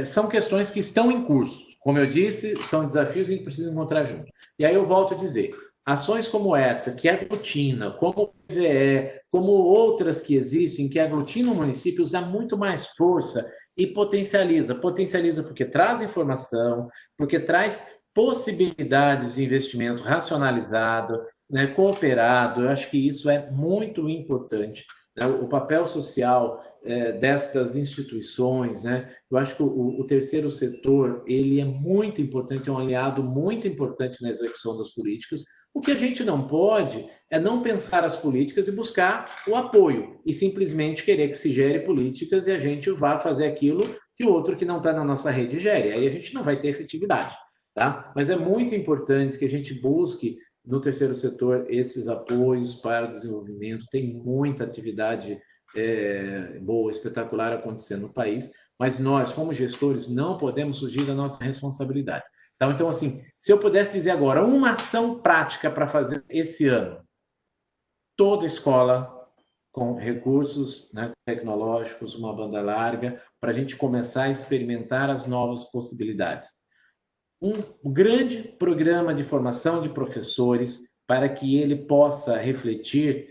são questões que estão em curso. Como eu disse, são desafios que a gente precisa encontrar junto. E aí eu volto a dizer, ações como essa, que aglutina, como o PVE, como outras que existem, que aglutinam municípios, dá muito mais força e potencializa. Potencializa porque traz informação, porque traz possibilidades de investimento racionalizado, né, cooperado. Eu acho que isso é muito importante. Né? O papel social destas instituições, né? Eu acho que o terceiro setor ele é muito importante, é um aliado muito importante na execução das políticas. O que a gente não pode é não pensar as políticas e buscar o apoio, e simplesmente querer que se gere políticas e a gente vá fazer aquilo que o outro que não está na nossa rede gere. Aí a gente não vai ter efetividade, tá? Mas é muito importante que a gente busque no terceiro setor esses apoios para o desenvolvimento. Tem muita atividade boa, espetacular acontecendo no país, mas nós, como gestores, não podemos fugir da nossa responsabilidade. Então, assim, se eu pudesse dizer agora uma ação prática para fazer esse ano, toda escola com recursos, né, tecnológicos, uma banda larga, para a gente começar a experimentar as novas possibilidades. Um grande programa de formação de professores para que ele possa refletir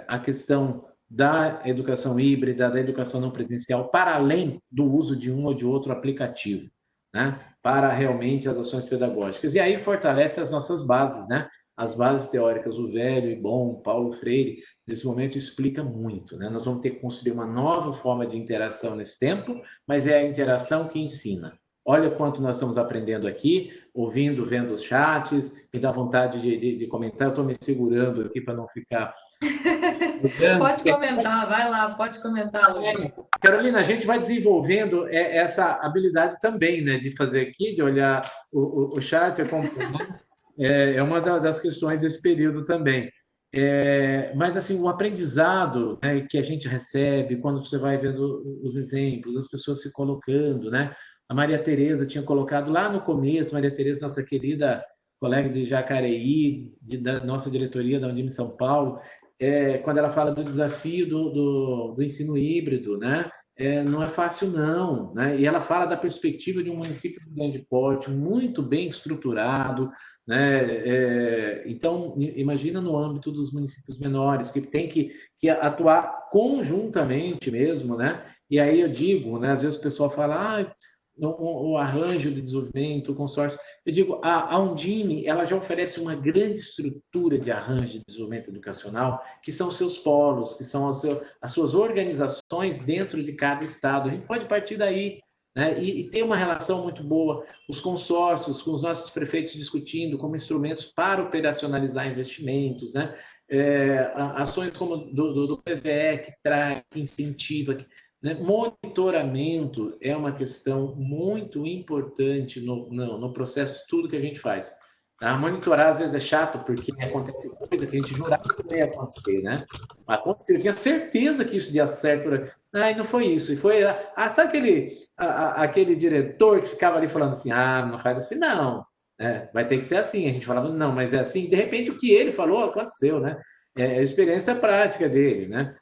a questão da educação híbrida, da educação não presencial, para além do uso de um ou de outro aplicativo, né? Para realmente as ações pedagógicas. E aí fortalece as nossas bases, né? As bases teóricas, o velho e bom Paulo Freire, nesse momento explica muito, né? Nós vamos ter que construir uma nova forma de interação nesse tempo, mas é a interação que ensina. Olha quanto nós estamos aprendendo aqui, ouvindo, vendo os chats, me dá vontade de comentar. Eu estou me segurando aqui para não ficar. Pode comentar, vai lá, pode comentar, Luiz. Carolina, a gente vai desenvolvendo essa habilidade também, né, de fazer aqui, de olhar o chat, é uma das questões desse período também. Mas, assim, o aprendizado, né, que a gente recebe quando você vai vendo os exemplos, as pessoas se colocando, né? A Maria Tereza tinha colocado lá no começo, Maria Tereza, nossa querida colega de Jacareí, da nossa diretoria da Undime São Paulo, quando ela fala do desafio do ensino híbrido, né? Não é fácil, não, né? E ela fala da perspectiva de um município de grande porte, muito bem estruturado, né? Então, imagina no âmbito dos municípios menores, que tem que atuar conjuntamente mesmo, né? E aí eu digo, né? Às vezes o pessoal fala, o arranjo de desenvolvimento, o consórcio. Eu digo, a Undime, ela já oferece uma grande estrutura de arranjo de desenvolvimento educacional, que são os seus polos, que são as suas organizações dentro de cada estado. A gente pode partir daí, né? E ter uma relação muito boa, os consórcios, com os nossos prefeitos discutindo como instrumentos para operacionalizar investimentos, né? Ações como do PVE, que traz, que incentiva, né? Monitoramento é uma questão muito importante no processo de tudo que a gente faz. Tá? Monitorar, às vezes, é chato, porque acontece coisa que a gente jurava que não ia acontecer, né? Aconteceu, eu tinha certeza que isso ia certo. E não foi isso. E foi, sabe aquele diretor que ficava ali falando assim, não faz assim, não. Vai ter que ser assim. A gente falava, não, mas é assim. De repente, o que ele falou aconteceu, né? É a experiência prática dele, né?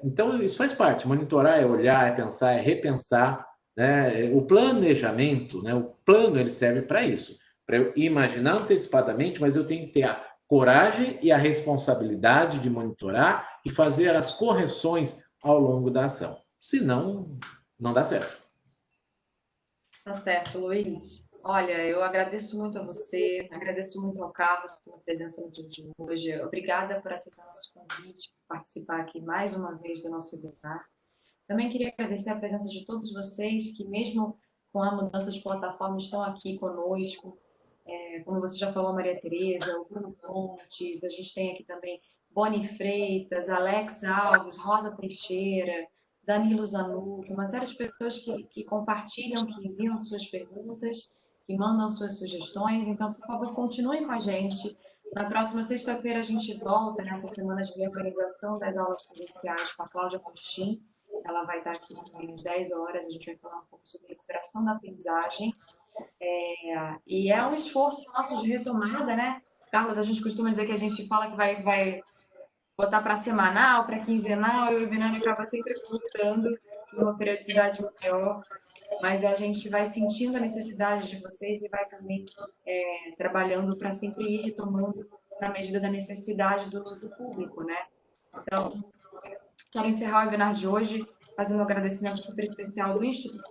Então, isso faz parte. Monitorar é olhar, é pensar, é repensar, né? O planejamento, né? O plano, ele serve para isso, para eu imaginar antecipadamente, mas eu tenho que ter a coragem e a responsabilidade de monitorar e fazer as correções ao longo da ação. Senão, não dá certo. Tá certo, Luiz. Olha, eu agradeço muito a você, agradeço muito ao Carlos pela presença no dia de hoje. Obrigada por aceitar nosso convite, por participar aqui mais uma vez do nosso webinar. Também queria agradecer a presença de todos vocês que, mesmo com a mudança de plataforma, estão aqui conosco. Como você já falou, Maria Tereza, o Bruno Pontes, a gente tem aqui também Boni Freitas, Alex Alves, Rosa Teixeira, Danilo Zanuto, uma série de pessoas que compartilham, que enviam suas perguntas, que mandam suas sugestões. Então, por favor, continuem com a gente. Na próxima sexta-feira a gente volta nessa semana de reorganização das aulas presenciais com a Cláudia Postin. Ela vai estar aqui às 10 horas, a gente vai falar um pouco sobre recuperação da aprendizagem. E é um esforço nosso de retomada, né? Carlos, a gente costuma dizer que a gente fala que vai botar para semanal, para quinzenal, e o webinar acaba sempre voltando numa periodicidade maior, mas a gente vai sentindo a necessidade de vocês e vai também trabalhando para sempre ir retomando na medida da necessidade do público, né? Então, quero encerrar o webinar de hoje fazendo um agradecimento super especial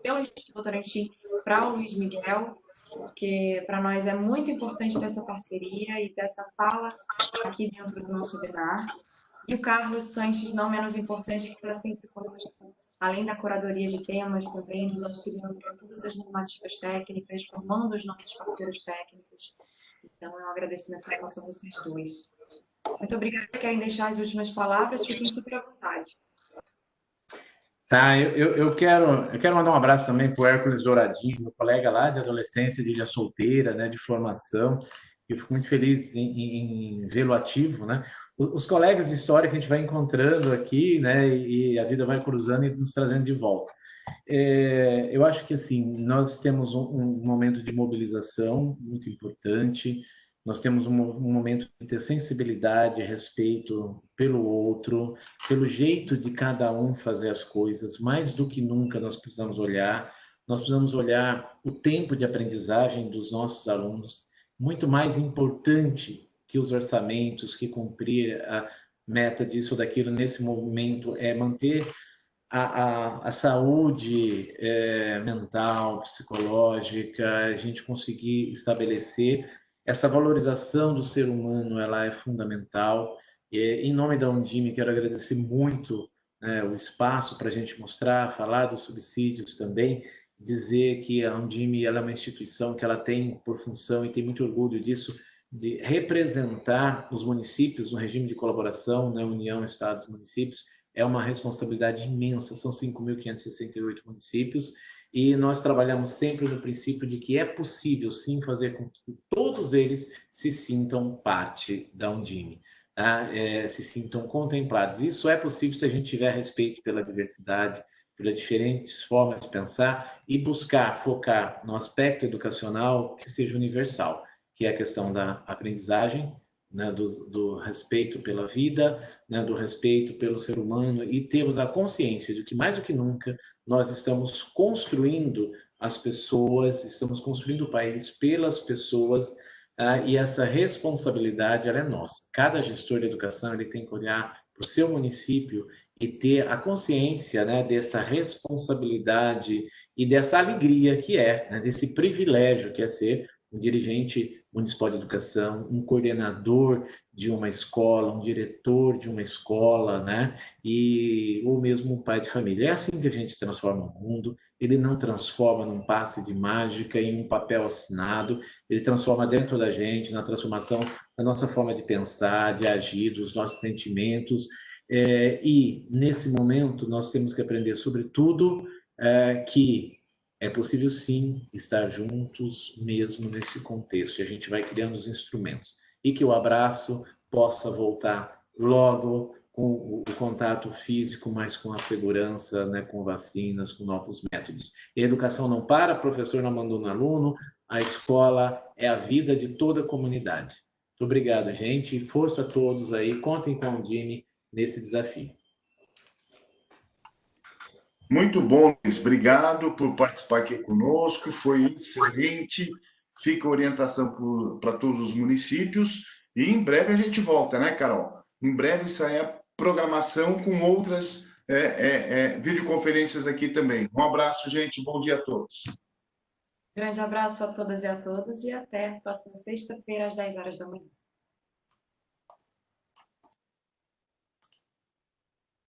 pelo Instituto Votorantim para o Luiz Miguel, porque para nós é muito importante ter essa parceria e ter essa fala aqui dentro do nosso webinar. E o Carlos Sanches, não menos importante, que está sempre conosco, além da curadoria de temas, também nos auxiliando com todas as normativas técnicas, formando os nossos parceiros técnicos. Então, é um agradecimento que eu faço a vocês dois. Muito obrigada. Querem deixar as últimas palavras? Fiquem super à vontade. Tá, eu quero mandar um abraço também para o Hércules Douradinho, meu colega lá de adolescência, de Ilha Solteira, né, de formação. Eu fico muito feliz em vê-lo ativo, né? Os colegas de história que a gente vai encontrando aqui, né, e a vida vai cruzando e nos trazendo de volta. Eu acho que, assim, nós temos um momento de mobilização muito importante, nós temos um momento de ter sensibilidade, respeito pelo outro, pelo jeito de cada um fazer as coisas. Mais do que nunca nós precisamos olhar o tempo de aprendizagem dos nossos alunos, muito mais importante que os orçamentos, que cumprir meta disso ou daquilo nesse momento, é manter a saúde mental, psicológica, a gente conseguir estabelecer essa valorização do ser humano, ela é fundamental. E, em nome da Undime, quero agradecer muito, né, o espaço para a gente mostrar, falar dos subsídios também, dizer que a Undime ela é uma instituição que ela tem por função, e tem muito orgulho disso, de representar os municípios no regime de colaboração, né, União, Estados e Municípios. É uma responsabilidade imensa, são 5.568 municípios, e nós trabalhamos sempre no princípio de que é possível, sim, fazer com que todos eles se sintam parte da Undime, tá? Se sintam contemplados. Isso é possível se a gente tiver respeito pela diversidade, pelas diferentes formas de pensar, e buscar focar no aspecto educacional que seja universal, que é a questão da aprendizagem, né, do respeito pela vida, né, do respeito pelo ser humano, e temos a consciência de que, mais do que nunca, nós estamos construindo as pessoas, estamos construindo o país pelas pessoas, e essa responsabilidade ela é nossa. Cada gestor de educação ele tem que olhar para o seu município e ter a consciência, né, dessa responsabilidade e dessa alegria que é, né, desse privilégio que é ser um dirigente municipal de educação, um coordenador de uma escola, um diretor de uma escola, né? Ou mesmo um pai de família. É assim que a gente transforma o mundo. Ele não transforma num passe de mágica, em um papel assinado. Ele transforma dentro da gente, na transformação da nossa forma de pensar, de agir, dos nossos sentimentos. E, nesse momento, nós temos que aprender, sobretudo, que é possível, sim, estar juntos mesmo nesse contexto. E a gente vai criando os instrumentos. E que o abraço possa voltar logo com o contato físico, mas com a segurança, né, com vacinas, com novos métodos. E a educação não para, professor não abandona aluno, a escola é a vida de toda a comunidade. Muito obrigado, gente, e força a todos aí, contem com a Undime nesse desafio. Muito bom, Luiz. Obrigado por participar aqui conosco. Foi excelente. Fica a orientação para todos os municípios. E em breve a gente volta, né, Carol? Em breve sai a programação com outras videoconferências aqui também. Um abraço, gente. Bom dia a todos. Grande abraço a todas e a todos e até a próxima sexta-feira às 10 horas da manhã.